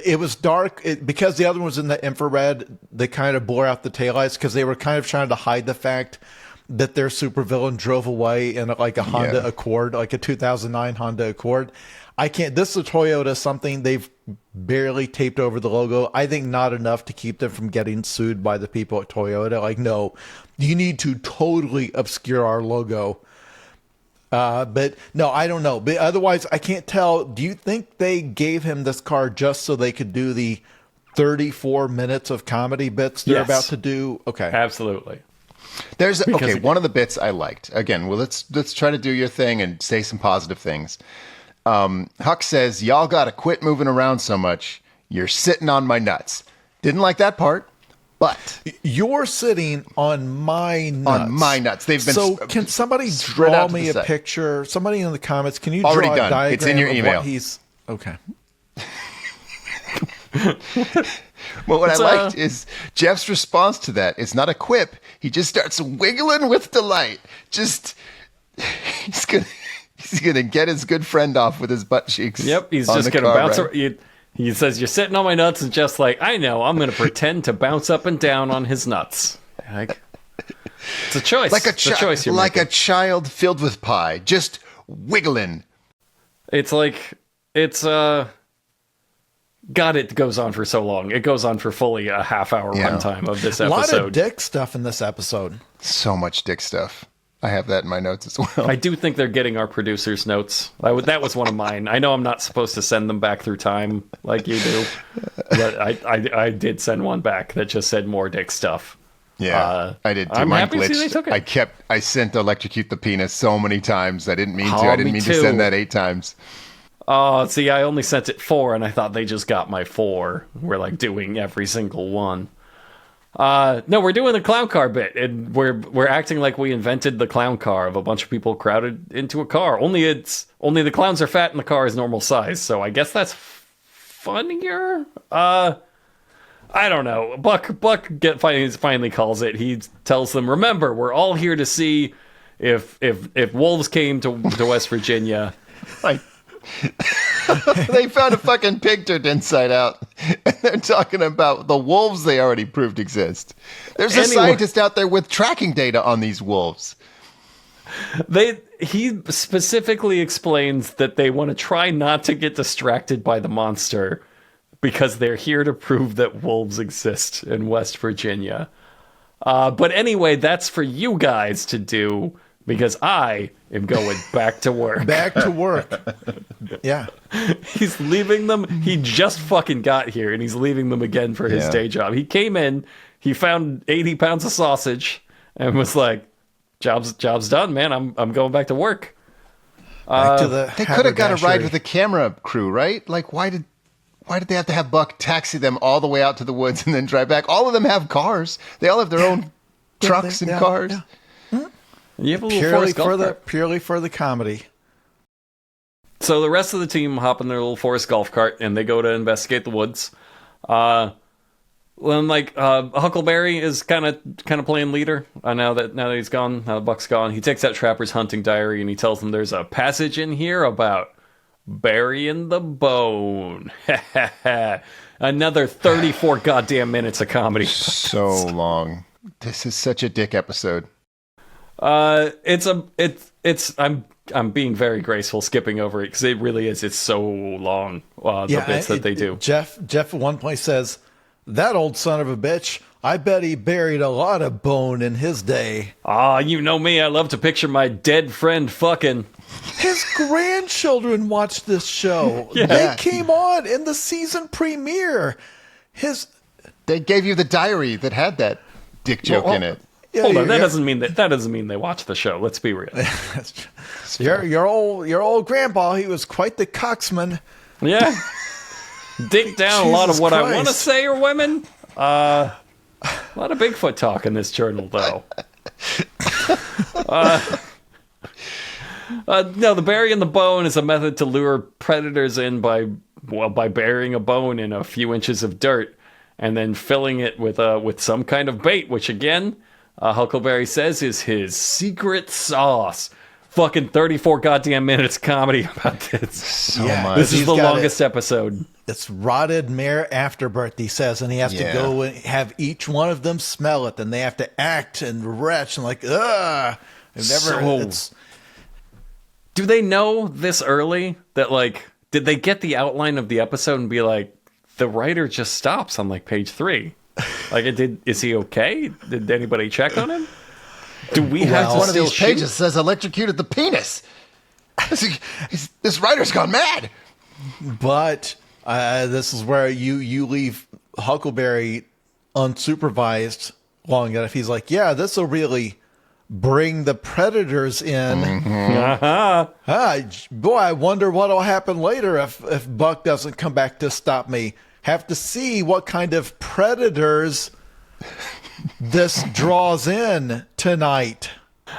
It was dark because the other one was in the infrared. They kind of blur out the taillights because they were kind of trying to hide the fact that their supervillain drove away in like a Honda Accord, like a 2009 Honda Accord. I can't. This is a Toyota, something they've barely taped over the logo. I think not enough to keep them from getting sued by the people at Toyota. Like, no, you need to totally obscure our logo. But no, I don't know. But otherwise, I can't tell. Do you think they gave him this car just so they could do the 34 minutes of comedy bits they're about to do? Okay, absolutely. There's one of the bits I liked. Again, well, let's try to do your thing and say some positive things. Huck says, y'all got to quit moving around so much. You're sitting on my nuts. Didn't like that part, but you're sitting on my nuts. On my nuts. They've been so. Can somebody draw me a picture? Somebody in the comments, can you already draw done. a diagram? It's in your email. What he's okay. Well, what I liked is Jeff's response to that. It's not a quip. He just starts wiggling with delight. He's gonna get his good friend off with his butt cheeks. Yep, he's just gonna bounce. He says, "You're sitting on my nuts," and just like I know, I'm gonna pretend to bounce up and down on his nuts. Like, it's a choice. Like a choice. You're like making. a child filled with pie, just wiggling. It's like God, it goes on for so long. It goes on for fully a half-hour runtime of this episode. A lot of dick stuff in this episode. So much dick stuff. I have that in my notes as well. I do think they're getting our producer's notes. That was one of mine. I know I'm not supposed to send them back through time like you do, but I did send one back that just said more dick stuff. Yeah, I did too. I'm Mine happy to see they took it. I sent electrocute the penis so many times. I didn't mean to. Oh, I didn't me mean too. to send that 8 times. Oh, see, I only sent it 4, and I thought they just got my 4. We're like doing every single one. No, we're doing the clown car bit, and we're acting like we invented the clown car of a bunch of people crowded into a car. Only the clowns are fat and the car is normal size. So I guess that's funnier. I don't know. Buck finally calls it. He tells them, "Remember, we're all here to see if wolves came to West Virginia." Like, they found a fucking pig turned inside out, and they're talking about the wolves they already proved exist. There's a scientist out there with tracking data on these wolves. He specifically explains that they want to try not to get distracted by the monster because they're here to prove that wolves exist in West Virginia. But anyway, that's for you guys to do because I am going back to work. Back to work. Yeah. He's leaving them. He just fucking got here, and he's leaving them again for his day job. He came in, he found 80 pounds of sausage, and was like, "Job's done, man. I'm going back to work." Back to the They could have got a ride haberdashery. with the camera crew, right? Like, why did they have to have Buck taxi them all the way out to the woods and then drive back? All of them have cars. They all have their own trucks and cars. yeah. You have a little Forrest Gump cart. Purely for the comedy. So the rest of the team hop in their little Forrest golf cart, and they go to investigate the woods. Huckleberry is kind of playing leader now that he's gone. Now that Buck's gone, he takes out Trapper's hunting diary and he tells them there's a passage in here about burying the bone. Another 34 goddamn minutes of comedy. So long. This is such a dick episode. I'm being very graceful skipping over it because it really is. It's so long. The bits that they do. Jeff at one point says, "That old son of a bitch, I bet he buried a lot of bone in his day." You know me. I love to picture my dead friend fucking. His grandchildren watched this show. Yeah. They came on in the season premiere. They gave you the diary that had that dick joke in it. Yeah, Hold on, that doesn't mean they watch the show. Let's be real. your old grandpa, he was quite the coxman. Yeah. Dig down a lot of Jesus what I want to Christ. say or women. A lot of Bigfoot talk in this journal, though. No, the burying the bone is a method to lure predators in by burying a bone in a few inches of dirt and then filling it with some kind of bait, which again, Huckleberry says is his secret sauce. Fucking 34 goddamn minutes comedy about this. So Yeah. much. This is He's the got longest episode. It's rotted mare afterbirth, he says, and he has to go and have each one of them smell it, and they have to act and retch and like, ugh. Do they know this early that, like, did they get the outline of the episode and be like, the writer just stops on like page 3? Like, is he okay? Did anybody check on him? Do we have to One of still these shoot? pages says electrocuted the penis. This writer's gone mad. But this is where you leave Huckleberry unsupervised long enough. He's like, yeah, this will really bring the predators in. Boy, I wonder what'll happen later if Buck doesn't come back to stop me. Have to see what kind of predators this draws in tonight.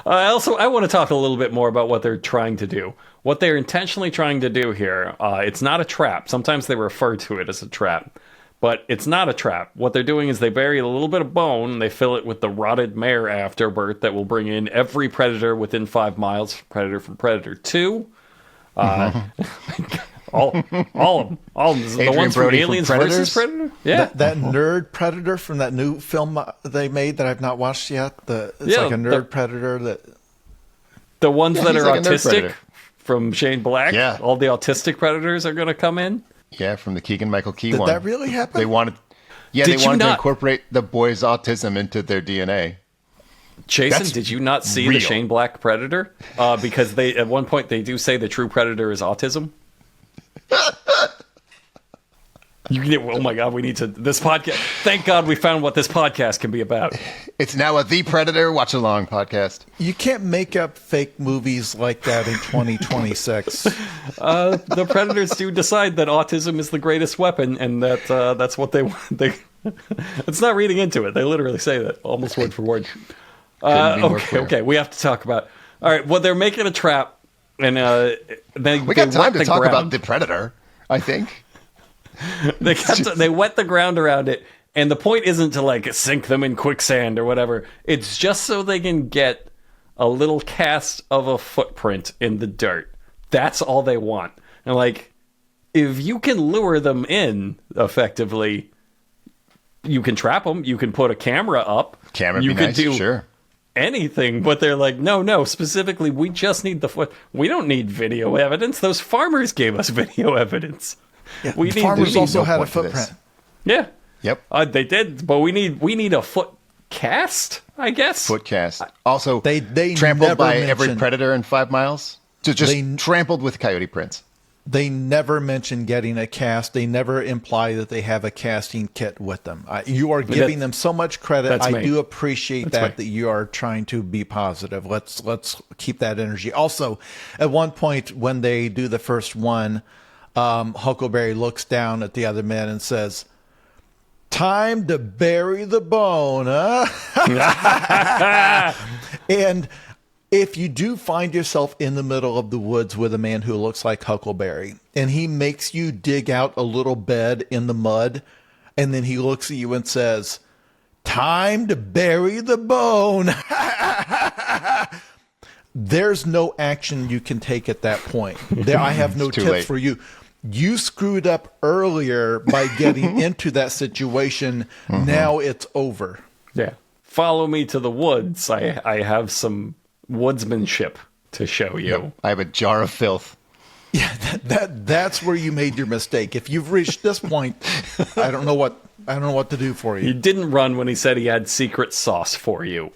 I want to talk a little bit more about what they're trying to do. What they're intentionally trying to do here, it's not a trap. Sometimes they refer to it as a trap, but it's not a trap. What they're doing is they bury a little bit of bone, and they fill it with the rotted mare afterbirth that will bring in every predator within 5 miles, predator from Predator 2. All of them. The Adrian ones from Brody from Aliens Predators? versus Predator? Yeah. That nerd predator from that new film they made that I've not watched yet. It's like a nerd predator that. The ones that he's are like a nerd autistic predator. from Shane Black. Yeah. All the autistic predators are going to come in. Yeah, from the Keegan-Michael Key Did one. that really happen? They wanted Did they you wanted to not- incorporate the boys' autism into their DNA. Jason, That's did you not see real. the Shane Black Predator? Because they at one point they do say the true predator is autism. Oh my God, we need to this podcast. Thank God we found what this podcast can be about. It's now a The Predator watch-along podcast. You can't make up fake movies like that in 2026. The predators do decide that autism is the greatest weapon, and that's what they want. It's not reading into it. They literally say that almost word for word. Couldn't be more clear. Okay. We have to talk about. All right. Well, they're making a trap, and We got time to talk about The Predator, I think. They wet the ground around it, and the point isn't to like sink them in quicksand or whatever. It's just so they can get a little cast of a footprint in the dirt. That's all they want. And like, if you can lure them in effectively, you can trap them. You can put a camera up. Camera you be could nice, do sure. anything, but they're like, no, specifically, we just need the foot. We don't need video evidence. Those farmers gave us video evidence. Yeah, We need- farmers we need also no had a point to this. footprint. Yeah. Yep. They did, but we need a foot cast, I guess. Foot cast. Also, They trampled never by every mentioned- predator in 5 miles. Just They- trampled with coyote prints. They never mention getting a cast. They never imply that they have a casting kit with them. You are giving them so much credit. That's I me. do appreciate That's that you are trying to be positive. Let's keep that energy. Also, at one point when they do the first one, Huckleberry looks down at the other men and says, "Time to bury the bone, huh?" And if you do find yourself in the middle of the woods with a man who looks like Huckleberry, and he makes you dig out a little bed in the mud, and then he looks at you and says, "Time to bury the bone," there's no action you can take at that point. I have no too tips late. for you. You screwed up earlier by getting into that situation. Now it's over. Yeah. Follow me to the woods. I have some woodsmanship to show you. I have a jar of filth. Yeah, that's where you made your mistake. If you've reached this point, I don't know what to do for He you. didn't run when he said he had secret sauce for you.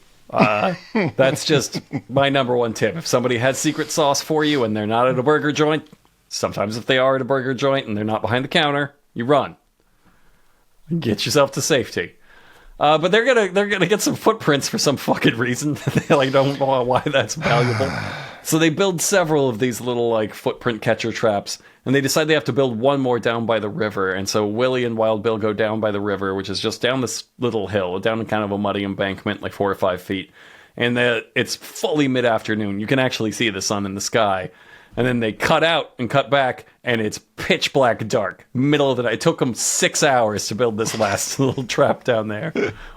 That's just my number one tip. If somebody has secret sauce for you and they're not at a burger joint, sometimes if they are at a burger joint and they're not behind the counter, you run. Get yourself to safety. But they're gonna get some footprints for some fucking reason. They don't know why that's valuable. So they build several of these little footprint catcher traps, and they decide they have to build one more down by the river. And so Willie and Wild Bill go down by the river, which is just down this little hill, down kind of a muddy embankment, like 4 or 5 feet. And it's fully mid-afternoon. You can actually see the sun in the sky. And then they cut out and cut back, and it's pitch black dark. Middle of the night. It took them 6 hours to build this last little trap down there.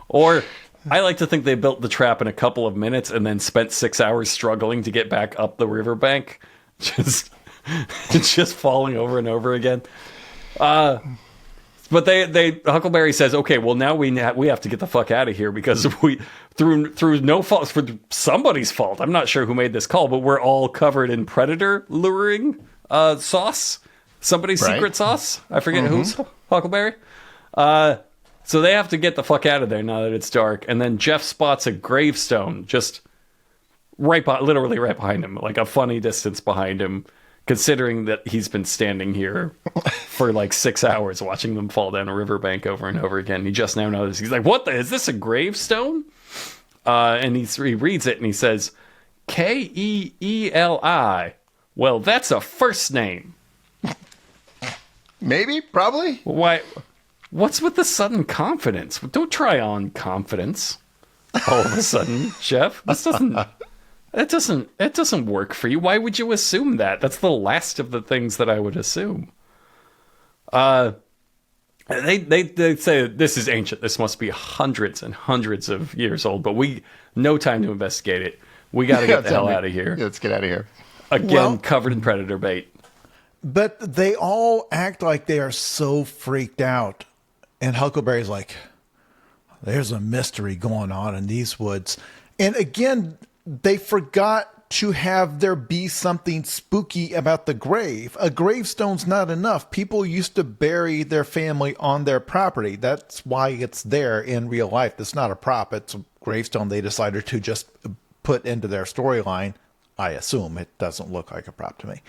Or I like to think they built the trap in a couple of minutes and then spent 6 hours struggling to get back up the riverbank. Just falling over and over again. But Huckleberry says, okay, well now we have to get the fuck out of here because we through no fault, for somebody's fault. I'm not sure who made this call, but we're all covered in predator luring sauce. Somebody's secret sauce. I forget who's Huckleberry. So they have to get the fuck out of there now that it's dark. And then Jeff spots a gravestone just literally right behind him, like a funny distance behind him. Considering that he's been standing here for 6 hours watching them fall down a riverbank over and over again. He just now noticed. He's like, is this a gravestone? And he reads it and he says, Keeli. Well, that's a first name. Maybe, probably. Why? What's with the sudden confidence? Don't try on confidence all of a sudden, Jeff. This doesn't... It doesn't work for you. Why would you assume that? That's the last of the things that I would assume. They say this is ancient. This must be hundreds and hundreds of years old, but no time to investigate it. We got to get the hell out of here. Yeah, let's get out of here. Again, covered in predator bait. But they all act like they are so freaked out. And Huckleberry's like, there's a mystery going on in these woods. And again, they forgot to have there be something spooky about the grave. A gravestone's not enough. People used to bury their family on their property. That's why it's there in real life. It's not a prop. It's a gravestone they decided to just put into their storyline. I assume. It doesn't look like a prop to me.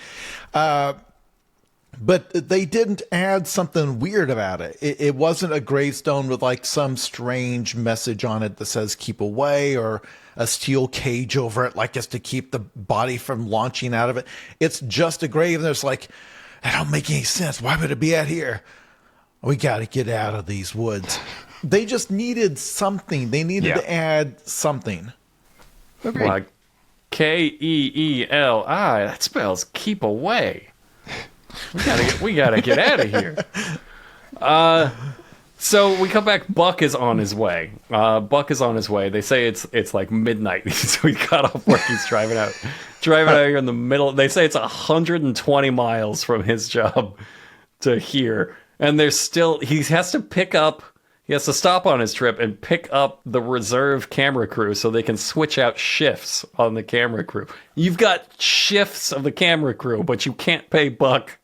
But they didn't add something weird about it. It wasn't a gravestone with some strange message on it that says keep away, or a steel cage over it it's to keep the body from launching out of it. It's just a grave, and there's that don't make any sense. Why would it be out here? We got to get out of these woods. They just needed something. They needed to add something. Like Keeli. That spells keep away. We gotta get out of here. So we come back. Buck is on his way. They say it's midnight, so he got off work. He's driving out here in the middle. They say it's 120 miles from his job to here, and there's still he has to stop on his trip and pick up the reserve camera crew so they can switch out shifts on the camera crew. You've got shifts of the camera crew, but you can't pay Buck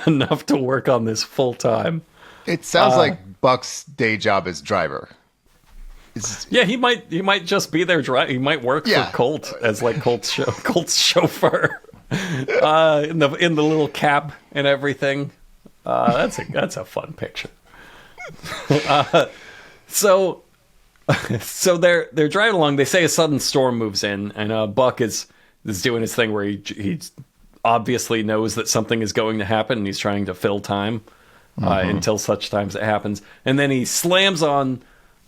enough to work on this full time. It sounds like Buck's day job is driver. Yeah, he might just be there driving. He might work for Colt as like Colt's chauffeur in the little cap and everything. That's a fun picture. So they're driving along. They say a sudden storm moves in, and Buck is doing his thing where he obviously knows that something is going to happen, and he's trying to fill time until such times it happens. And then he slams on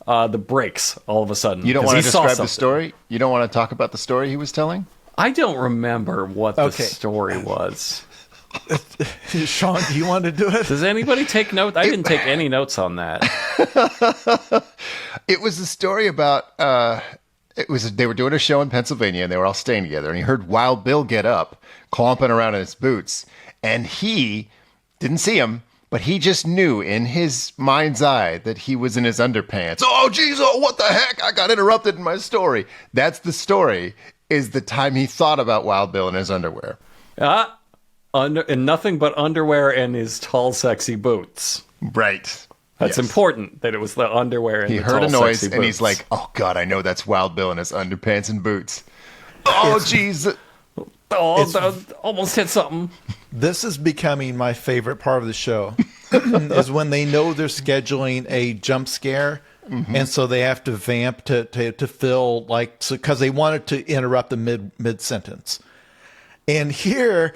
the brakes all of a sudden. You don't want to describe the story? You don't want to talk about the story he was telling? I don't remember what the story was. Sean, do you want to do it? Does anybody take notes? I didn't take any notes on that. It was a story about they were doing a show in Pennsylvania, and they were all staying together, and he heard Wild Bill get up, clomping around in his boots, and he didn't see him, but he just knew in his mind's eye that he was in his underpants. Oh, geez, oh, what the heck? I got interrupted in my story. That's the story, is the time he thought about Wild Bill in his underwear. And nothing but underwear and his tall, sexy boots. Right. That's important, that it was the underwear and he the heard tall, a noise, sexy boots. and he's like, oh, God, I know that's Wild Bill in his underpants and boots. Oh, jeez. Oh, almost hit something. This is becoming my favorite part of the show, is when they know they're scheduling a jump scare, and so they have to vamp to fill, like, because they wanted to interrupt the mid sentence. And here,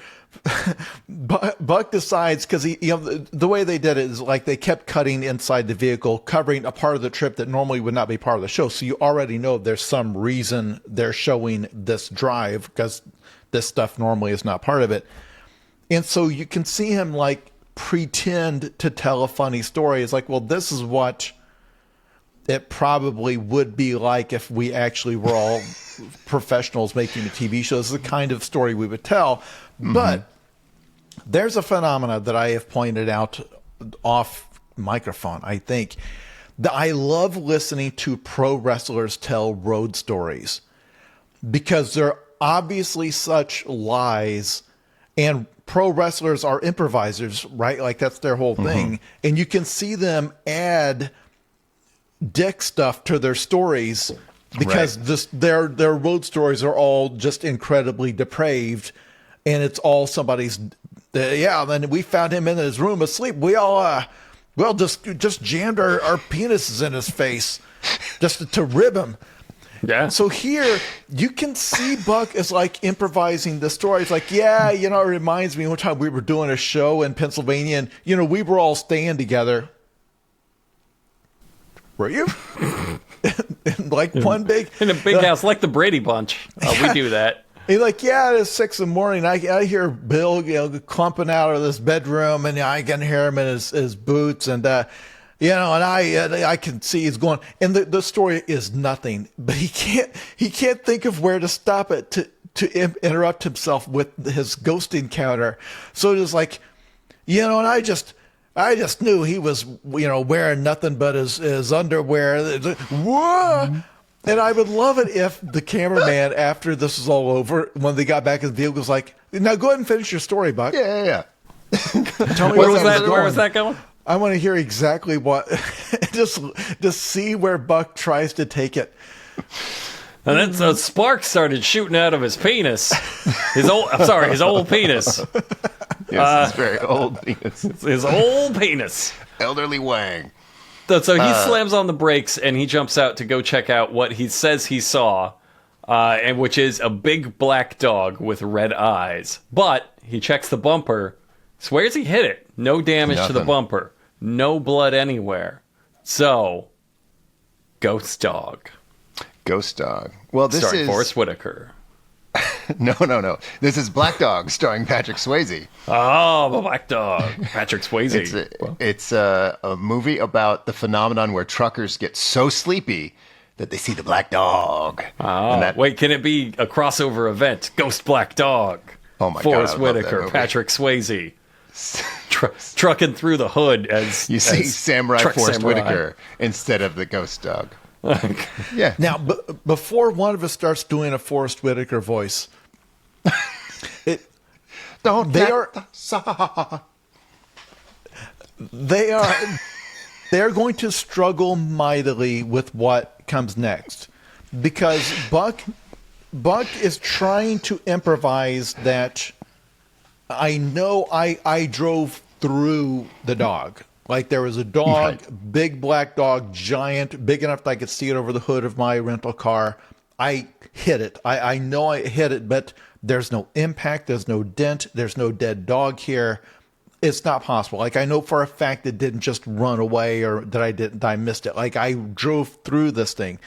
Buck decides, because the way they did it is like they kept cutting inside the vehicle, covering a part of the trip that normally would not be part of the show. So you already know there's some reason they're showing this drive, because this stuff normally is not part of it. And so you can see him like pretend to tell a funny story. It's like, well, this is what it probably would be like if we actually were all professionals making a TV show. This is the kind of story we would tell. Mm-hmm. But there's a phenomena that I have pointed out off microphone, I think, that I love listening to pro wrestlers tell road stories, because they're obviously such lies, and pro wrestlers are improvisers, right? Like that's their whole thing. And you can see them add dick stuff to their stories, because their road stories are all just incredibly depraved, and it's all somebody's. Then we found him in his room asleep. We all just jammed our penises in his face just to rib him. Yeah. So here you can see Buck is like improvising the story. It's like, it reminds me one time we were doing a show in Pennsylvania, and we were all staying together. Were you? One big in a big house, like the Brady Bunch. We do that. He's like, it's 6 a.m. I hear Bill, clumping out of this bedroom, and I can hear him in his boots, and and I can see he's going. And the story is nothing, but he can't think of where to stop it to interrupt himself with his ghost encounter. So it is like, and I just knew he was, wearing nothing but his underwear. Whoa! And I would love it if the cameraman, after this was all over, when they got back in the vehicle, was like, now go ahead and finish your story, Buck. Yeah. Tell me where was that going? I want to hear exactly what, just see where Buck tries to take it. And then a spark started shooting out of his penis. His old penis. Yes, his very old penis. His old penis. Elderly Wang. So he slams on the brakes, and he jumps out to go check out what he says he saw, and which is a big black dog with red eyes. But he checks the bumper, swears he hit it. No damage to the bumper. No blood anywhere. So, ghost dog. Ghost dog. Well, this starring is Forrest Whitaker. No. This is Black Dog, starring Patrick Swayze. Oh, Black Dog. Patrick Swayze. It's a movie about the phenomenon where truckers get so sleepy that they see the black dog. Oh, wait, can it be a crossover event? Ghost Black Dog. Oh my Forrest God, I love Whitaker, that movie. Patrick Swayze. Trucking through the hood as you see Samurai Forrest Samurai. Whitaker instead of the ghost dog. Yeah. Now, before one of us starts doing a Forrest Whitaker voice, they are going to struggle mightily with what comes next, because Buck is trying to improvise that. I know I drove through the dog. Like there was a dog, big black dog, giant, big enough that I could see it over the hood of my rental car. I hit it. I know I hit it, but there's no impact. There's no dent. There's no dead dog here. It's not possible. Like I know for a fact it didn't just run away or that I missed it. Like I drove through this thing.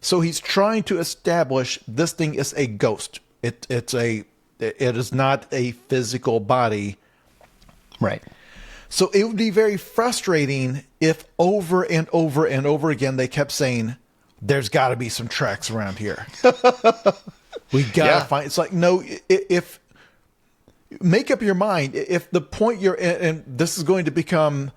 So he's trying to establish this thing is a ghost. It is not a physical body. Right. So it would be very frustrating if over and over and over again they kept saying, there's got to be some tracks around here. We got to find... It's like, no, if... Make up your mind. If the point you're in... And this is going to become...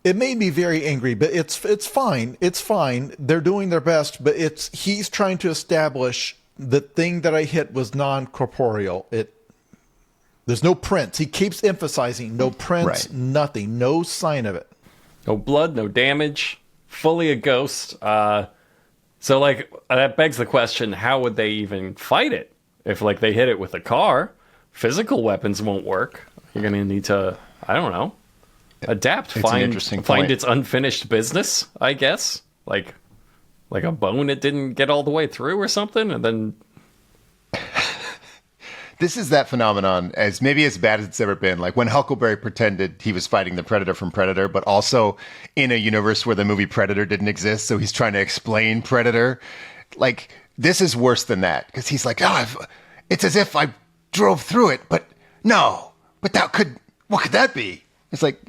It made me very angry, but it's fine. It's fine. They're doing their best, but he's trying to establish the thing that I hit was non-corporeal. There's no prints. He keeps emphasizing no prints, nothing, no sign of it. No blood, no damage, fully a ghost. So, like, that begs the question, how would they even fight it? If, like, they hit it with a car, physical weapons won't work. You're going to need to, I don't know, adapt, find its unfinished business, I guess. Like a bone it didn't get all the way through or something, and then... This is that phenomenon as maybe as bad as it's ever been. Like when Huckleberry pretended he was fighting the Predator from Predator, but also in a universe where the movie Predator didn't exist. So he's trying to explain Predator. Like this is worse than that because he's like, it's as if I drove through it, but no, but what could that be? It's like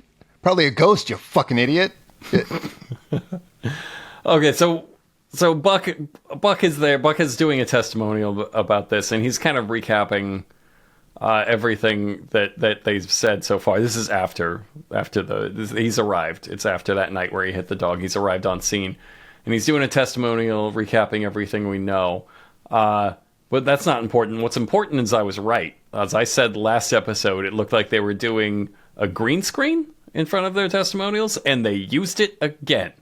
probably a ghost, you fucking idiot. Okay, so Buck is there. Buck is doing a testimonial about this, and he's kind of recapping everything that they've said so far. This is after he's arrived. It's after that night where he hit the dog. He's arrived on scene, and he's doing a testimonial recapping everything we know. But that's not important. What's important is I was right. As I said last episode, it looked like they were doing a green screen in front of their testimonials, and they used it again.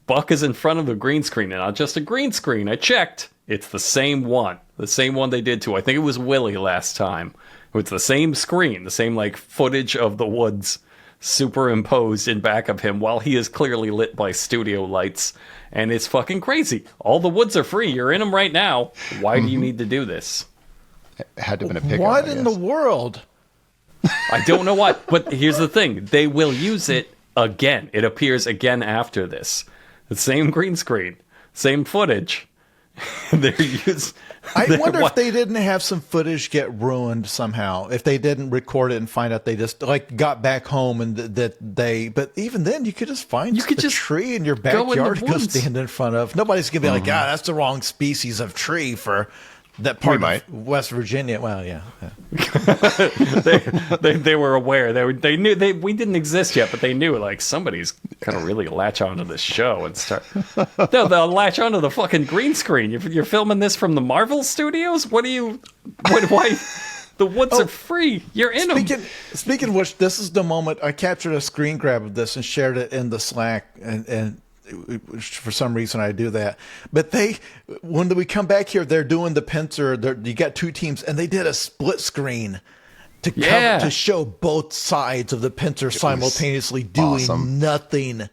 Buck is in front of the green screen, and not just a green screen. I checked. It's the same one they did to. I think it was Willie last time. It's the same screen, the same like footage of the woods superimposed in back of him while he is clearly lit by studio lights, and it's fucking crazy. All the woods are free. You're in them right now. Why do you need to do this? It had to have been a pickup. What in the world? I don't know what, but here's the thing. They will use it again. It appears again after this. The same green screen, same footage. I wonder if they didn't have some footage get ruined somehow. If they didn't record it and find out they just like got back home and but even then you could just find a tree in your backyard to go stand in front of. Nobody's gonna be like, that's the wrong species of tree for that part of West Virginia. Well, yeah. they were aware. They knew we didn't exist yet, but they knew like somebody's gonna really latch onto this show and start. No, they'll latch onto the fucking green screen. You're filming this from the Marvel Studios. Why? The woods are free. You're in them. Speaking of which, this is the moment I captured a screen grab of this and shared it in the Slack and. For some reason I do that, but when we come back here, they're doing the pincer. You got two teams, and they did a split screen to show both sides of the pincer simultaneously doing nothing.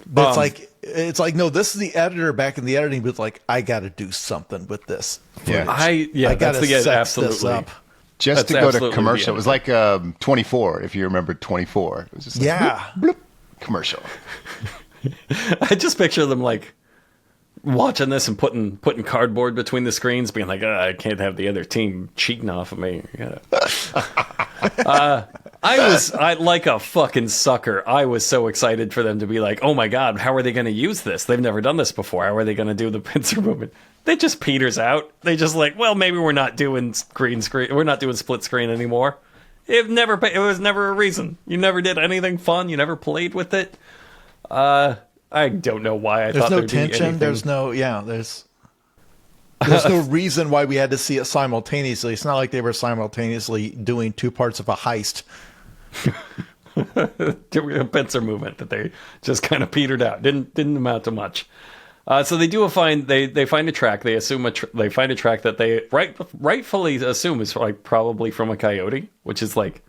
But it's like no, this is the editor back in the editing booth. Like I got to do something with this. Yeah, I got to sex this up. Just to go to commercial. It was like 24, if you remember 24. It was just like, bloop, bloop, commercial. I just picture them like watching this and putting cardboard between the screens, being like, I can't have the other team cheating off of me. I like a fucking sucker. I was so excited for them to be like, oh my god, how are they going to use this? They've never done this before. How are they going to do the pincer movement? They just peters out. They just like, well, maybe we're not doing green screen. We're not doing split screen anymore. It was never a reason. You never did anything fun. You never played with it. I don't know why I thought there'd be anything. There's no there's no reason why we had to see it simultaneously. It's not like they were simultaneously doing two parts of a heist. A pincer movement that they just kind of petered out. Didn't amount to much. So they do they find a track. They assume they find a track that they rightfully assume is like probably from a coyote, which is like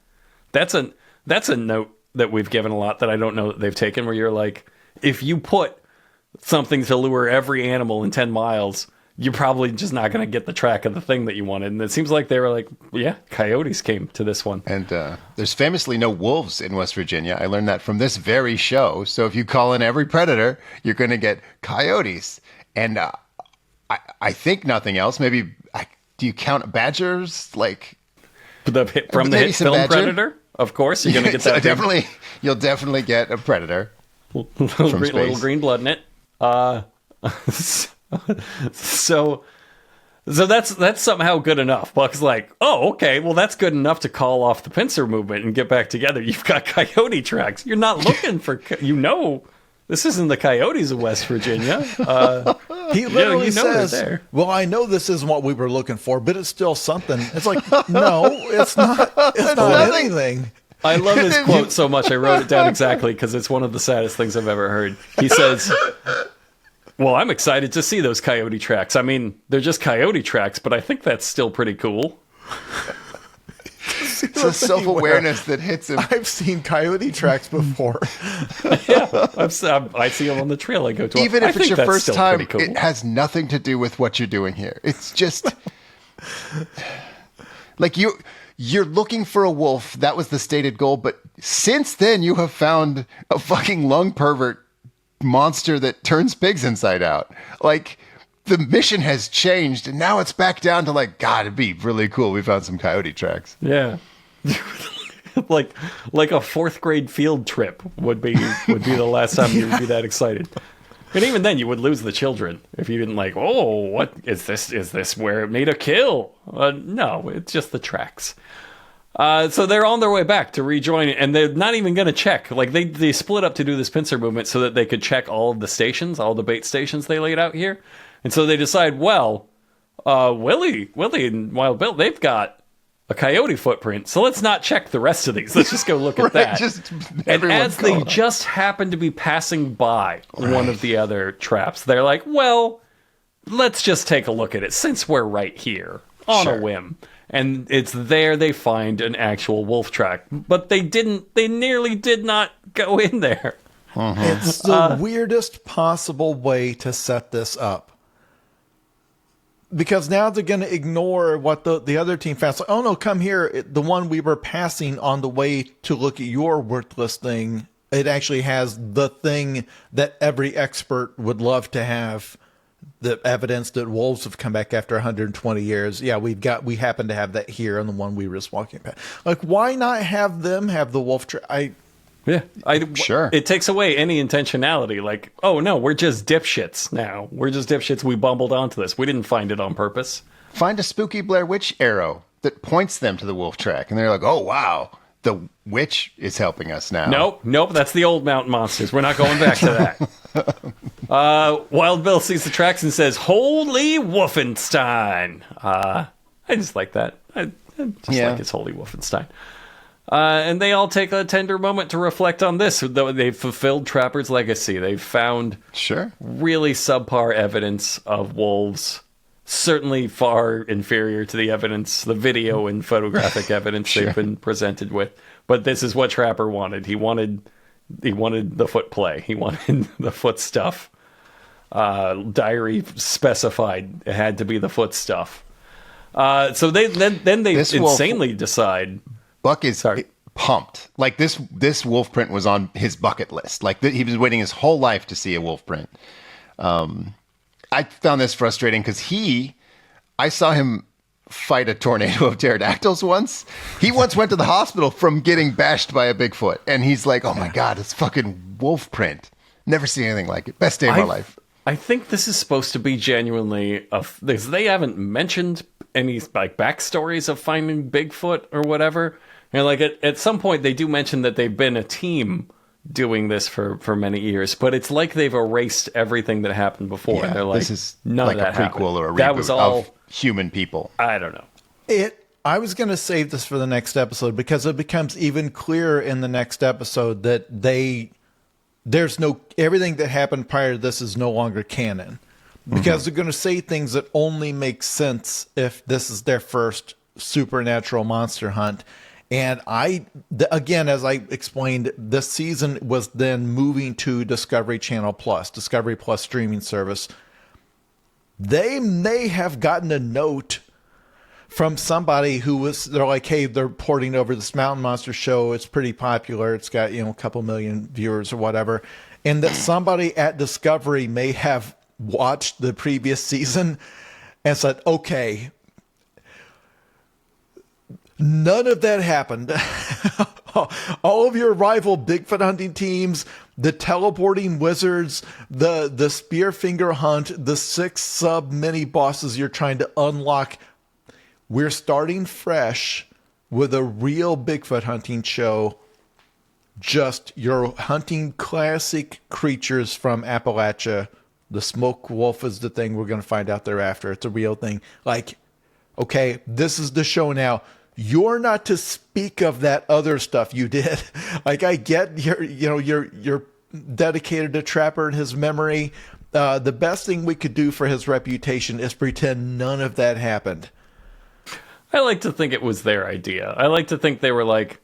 that's a note that we've given a lot that I don't know that they've taken. Where you're like, if you put something to lure every animal in 10 miles, you're probably just not going to get the track of the thing that you wanted. And it seems like they were like, yeah, coyotes came to this one. And there's famously no wolves in West Virginia. I learned that from this very show. So if you call in every predator, you're going to get coyotes. And I think nothing else. Maybe, do you count badgers? Like from the hit film badger? Predator? Of course, you're going to get that. Definitely, you'll definitely get a predator. Little green blood in it. So that's somehow good enough. Buck's like, oh, okay, well, that's good enough to call off the pincer movement and get back together. You've got coyote tracks. You're not looking for, this isn't the coyotes of West Virginia. He literally says, well, I know this isn't what we were looking for, but it's still something. It's like, no, it's not. It's not anything. I love his quote so much. I wrote it down exactly because it's one of the saddest things I've ever heard. He says, well, I'm excited to see those coyote tracks. I mean, they're just coyote tracks, but I think that's still pretty cool. It's a self-awareness that hits him. I've seen coyote tracks before. Yeah, I see them on the trail I go to. Even if it's your first time, cool. It has nothing to do with what you're doing here. It's just like you're looking for a wolf. That was the stated goal. But since then, you have found a fucking lung pervert monster that turns pigs inside out. Like, the mission has changed, and now it's back down to like, God, it'd be really cool. We found some coyote tracks. Yeah. like a fourth grade field trip would be the last time you would be that excited. And even then, you would lose the children if you didn't like, oh, what is this? Is this where it made a kill? No, it's just the tracks. So they're on their way back to rejoin it, and they're not even going to check. Like, they split up to do this pincer movement so that they could check all of the stations, all the bait stations they laid out here. And so they decide, well, Willie and Wild Bill, they've got a coyote footprint, so let's not check the rest of these. Let's just go look at that. And as they just happen to be passing by one of the other traps, they're like, well, let's just take a look at it since we're right here on a whim. And it's there they find an actual wolf track. But they nearly did not go in there. It's the weirdest possible way to set this up. Because now they're going to ignore what the other team found. It's like, oh no, come here. The one we were passing on the way to look at your worthless thing, it actually has the thing that every expert would love to have. The evidence that wolves have come back after 120 years. Yeah, we happen to have that here on the one we were just walking past. Like, why not have them have the wolf track? Sure. It takes away any intentionality. Like, oh no, we're just dipshits now. We're just dipshits. We bumbled onto this. We didn't find it on purpose. Find a spooky Blair Witch arrow that points them to the wolf track, and they're like, oh wow, the witch is helping us now. Nope. That's the old mountain monsters. We're not going back to that. Wild Bill sees the tracks and says, "Holy Wolfenstein!" I just like that. I just like his Holy Wolfenstein. And they all take a tender moment to reflect on this. They've fulfilled Trapper's legacy. They've found really subpar evidence of wolves. Certainly far inferior to the evidence, the video and photographic evidence they've been presented with. But this is what Trapper wanted. He wanted the foot play. He wanted the foot stuff. Diary specified it had to be the foot stuff. So they insanely decide. Buck is pumped. Like this wolf print was on his bucket list. Like he was waiting his whole life to see a wolf print. I found this frustrating because I saw him fight a tornado of pterodactyls once. He once went to the hospital from getting bashed by a Bigfoot. And he's like, oh my God, it's fucking wolf print. Never seen anything like it. Best day of my life. I think this is supposed to be genuinely they haven't mentioned any like backstories of finding Bigfoot or whatever. And like at some point they do mention that they've been a team doing this for many years, but it's like they've erased everything that happened before. Yeah, they're like, this is none like of that a prequel happened. or a reboot That was all of human people. I don't know. I was going to save this for the next episode because it becomes even clearer in the next episode that they there's no, everything that happened prior to this is no longer canon, because they're going to say things that only make sense if this is their first supernatural monster hunt. And again, as I explained, this season was then moving to Discovery Channel Plus, Discovery Plus streaming service. They may have gotten a note from somebody they're like, hey, they're porting over this Mountain Monster show. It's pretty popular. It's got, a couple million viewers or whatever. And that somebody at Discovery may have watched the previous season and said, okay, none of that happened. All of your rival Bigfoot hunting teams, the teleporting wizards, the Spearfinger hunt, the 6 sub mini bosses you're trying to unlock. We're starting fresh with a real Bigfoot hunting show. Just you're hunting classic creatures from Appalachia. The smoke wolf is the thing we're going to find out thereafter. It's a real thing. Like, okay, this is the show now. You're not to speak of that other stuff you did. Like, I get you're dedicated to Trapper and his memory. The best thing we could do for his reputation is pretend none of that happened. I like to think it was their idea. I like to think they were like,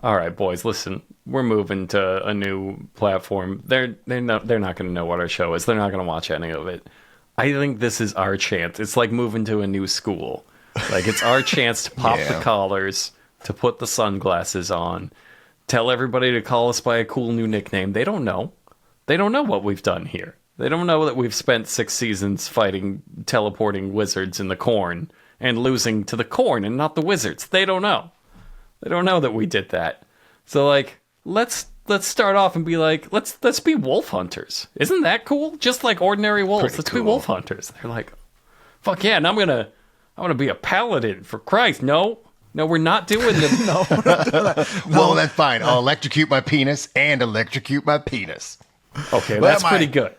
all right, boys, listen, we're moving to a new platform. They're not going to know what our show is. They're not going to watch any of it. I think this is our chance. It's like moving to a new school. Like, it's our chance to pop the collars, to put the sunglasses on, tell everybody to call us by a cool new nickname. They don't know. They don't know what we've done here. They don't know that we've spent 6 seasons fighting teleporting wizards in the corn and losing to the corn and not the wizards. They don't know. They don't know that we did that. So, like, let's start off and be like, let's be wolf hunters. Isn't that cool? Just like ordinary wolves. Pretty Let's cool. be wolf hunters. They're like, fuck yeah, and I want to be a paladin, for Christ. No, we're not doing this. No, we're not doing that. Well, then fine. I'll electrocute my penis and electrocute my penis. Okay, Well, that's pretty good.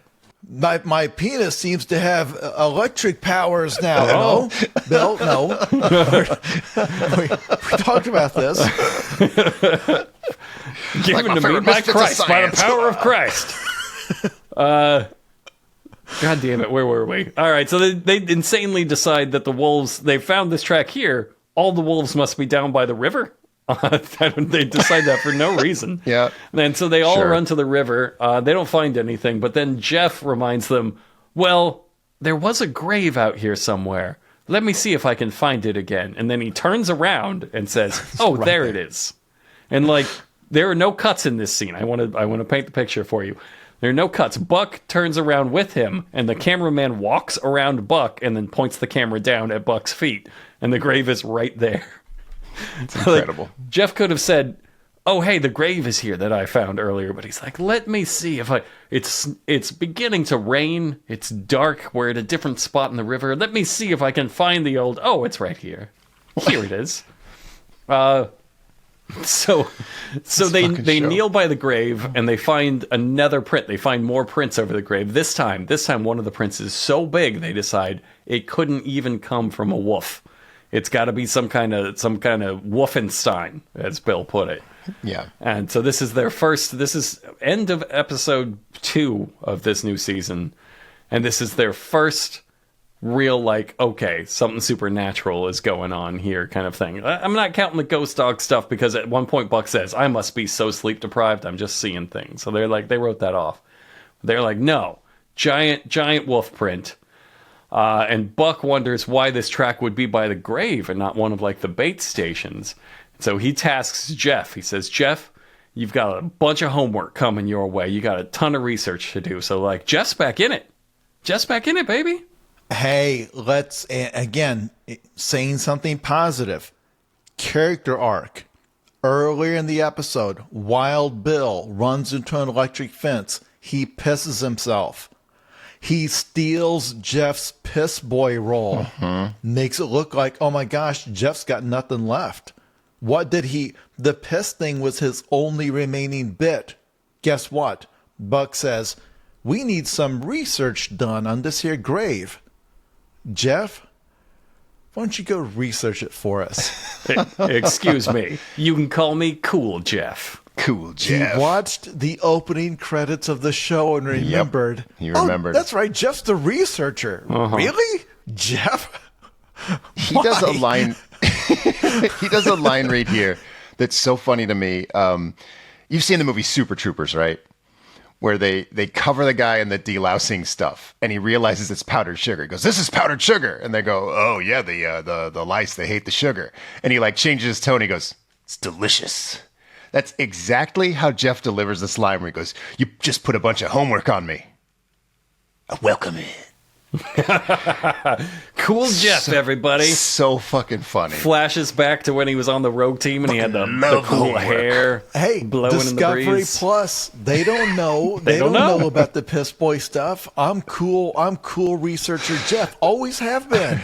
My penis seems to have electric powers now. No, Bill, no. we talked about this. Given my to me favorite by misfits of Christ, by the science. power of Christ. God damn it, where were we? All right, so they insanely decide that the wolves, they found this track here. All the wolves must be down by the river. They decide that for no reason. Yeah. And so they all Sure. run to the river. They don't find anything, but then Jeff reminds them, well, there was a grave out here somewhere. Let me see if I can find it again. And then he turns around and says, oh, there it is. And, like, there are no cuts in this scene. I want to paint the picture for you. There are no cuts. Buck turns around with him, and the cameraman walks around Buck and then points the camera down at Buck's feet. And the grave is right there. It's incredible. Like, Jeff could have said, oh, hey, the grave is here that I found earlier. But he's like, let me see if it's beginning to rain. It's dark. We're at a different spot in the river. Let me see if I can find the old, oh, it's right here. Here it is. So they show. kneel by the grave and they find another print. They find more prints over the grave. This time one of the prints is so big they decide it couldn't even come from a wolf. It's got to be some kind of Wolfenstein, as Bill put it. Yeah. And so this is end of episode 2 of this new season, and this is their first real, like, okay, something supernatural is going on here kind of thing. I'm not counting the ghost dog stuff, because at one point Buck says, I must be so sleep deprived, I'm just seeing things. So they're like, they wrote that off. They're like, no, giant wolf print. And Buck wonders why this track would be by the grave and not one of, like, the bait stations. So he tasks Jeff. He says, Jeff, you've got a bunch of homework coming your way. You got a ton of research to do. So, like, Jeff's back in it. Jeff's back in it, baby. Hey, let's, again, saying something positive. Character arc. Earlier in the episode, Wild Bill runs into an electric fence. He pisses himself. He steals Jeff's piss boy role. Makes it look like, oh my gosh, Jeff's got nothing left. The piss thing was his only remaining bit. Guess what? Buck says, we need some research done on this here grave. Jeff, why don't you go research it for us? Excuse me. You can call me Cool Jeff. Cool, Jeff. He watched the opening credits of the show and remembered. He remembered. Oh, that's right, Jeff's the researcher. Really? Jeff? He does a line. He does a line right here that's so funny to me. You've seen the movie Super Troopers, right? Where they cover the guy in the delousing stuff, and he realizes it's powdered sugar. He goes, "This is powdered sugar," and they go, "Oh yeah, the lice, they hate the sugar." And he like changes his tone. He goes, "It's delicious." That's exactly how Jeff delivers this line. Where he goes, "You just put a bunch of homework on me. I welcome it." Cool Jeff, everybody. So fucking funny. Flashes back to when he was on the rogue team and he had the cool homework. hair Hey, blowing in the Discovery breeze. Plus, they don't know. They don't know about the piss boy stuff. I'm cool researcher Jeff. Always have been.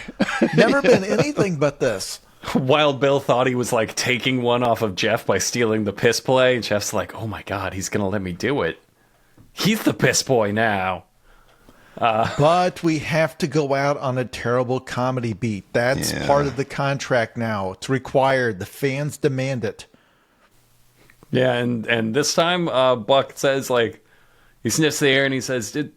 Never been anything but this. Wild Bill thought he was like taking one off of Jeff by stealing the piss play, and Jeff's like, "Oh my god, he's gonna let me do it. He's the piss boy now." But we have to go out on a terrible comedy beat. That's part of the contract now. It's required. The fans demand it. Yeah, and this time Buck says, like, he sniffs the air and he says, Did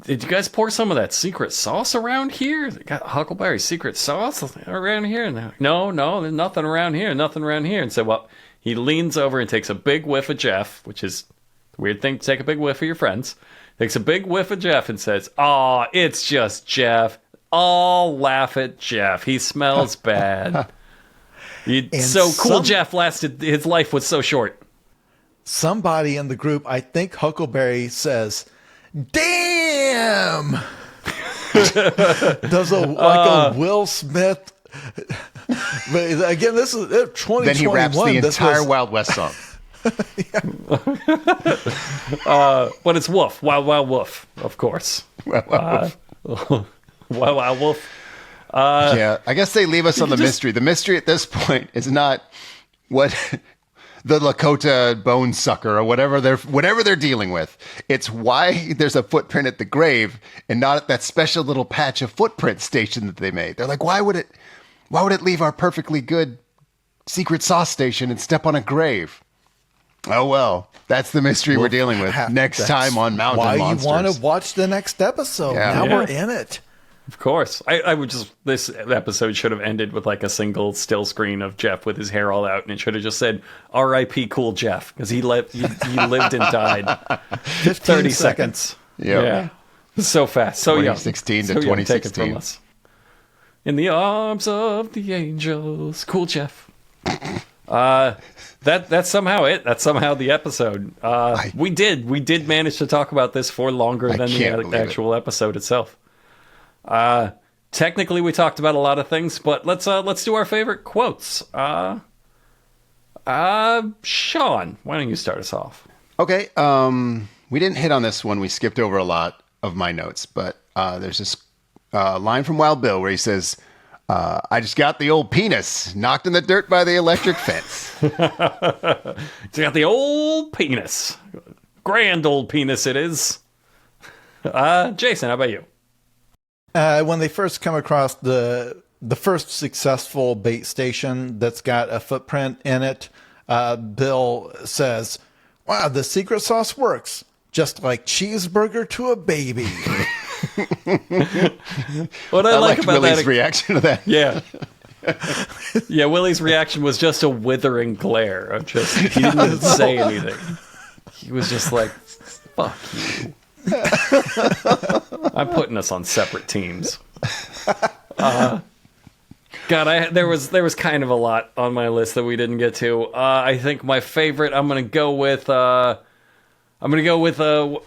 you guys pour some of that secret sauce around here? Got Huckleberry secret sauce around here? And they're like, no, there's nothing around here. And so, well, he leans over and takes a big whiff of Jeff, which is a weird thing to take a big whiff of your friends. Takes a big whiff of Jeff and says, "Aw, it's just Jeff. I'll laugh at Jeff. He smells bad." So cool Jeff lasted, his life was so short. Somebody in the group, I think Huckleberry, says, "Damn!" Does a Will Smith. But again, this is 2021. Then he raps the entire Wild West song. But it's woof, wild, wild woof, of course. Wild, wild woof. Yeah, I guess they leave us on the mystery. The mystery at this point is not what the Lakota bone sucker or whatever they're dealing with. It's why there's a footprint at the grave and not at that special little patch of footprint station that they made. They're like, why would it leave our perfectly good secret sauce station and step on a grave? Oh, well, that's the mystery we're dealing with next time on Mountain Monsters. Why you want to watch the next episode? Yeah. Now Yeah. we're in it. Of course. I would just, this episode should have ended with like a single still screen of Jeff with his hair all out, and it should have just said, "R.I.P. Cool Jeff," because he lived and died. 30 seconds. Yep. Yeah. So fast. So young. 2016 to So young. Take it 2016. from us. In the arms of the angels. Cool Jeff. That's somehow it. That's somehow the episode. We did manage to talk about this for longer than the actual episode itself. Technically, we talked about a lot of things, but let's do our favorite quotes. Sean, why don't you start us off? Okay. We didn't hit on this one. We skipped over a lot of my notes, but there's this line from Wild Bill where he says, "I just got the old penis knocked in the dirt by the electric fence." He's got the old penis. Grand old penis it is. Jason, how about you? When they first come across the first successful bait station that's got a footprint in it, Bill says, "Wow, the secret sauce works. Just like cheeseburger to a baby." What I like about Willie's that reaction to that. Yeah. Yeah, Willie's reaction was just a withering glare. He didn't even say anything. He was just like, "Fuck you." I'm putting us on separate teams. God, there was kind of a lot on my list that we didn't get to. I think my favorite, I'm gonna go with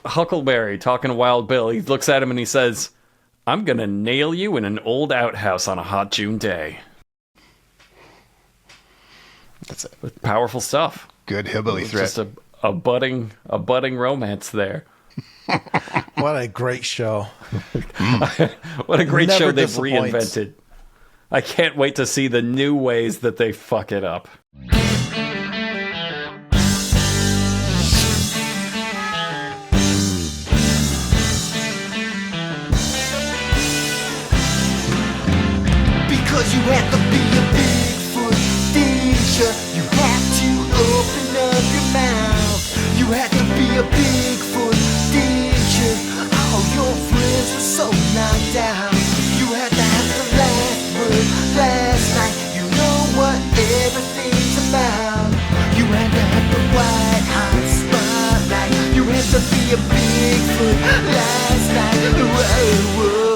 Huckleberry talking to Wild Bill. He looks at him and he says, "I'm gonna nail you in an old outhouse on a hot June day." That's it. Powerful stuff. Good hillbilly threat. Just a budding romance there. What a great show. What a great Never show they've disappoints. reinvented. I can't wait to see the new ways that they fuck it up. Because you have to be a Bigfoot feature, you have to open up your mouth. be a Bigfoot last night. Whoa, whoa.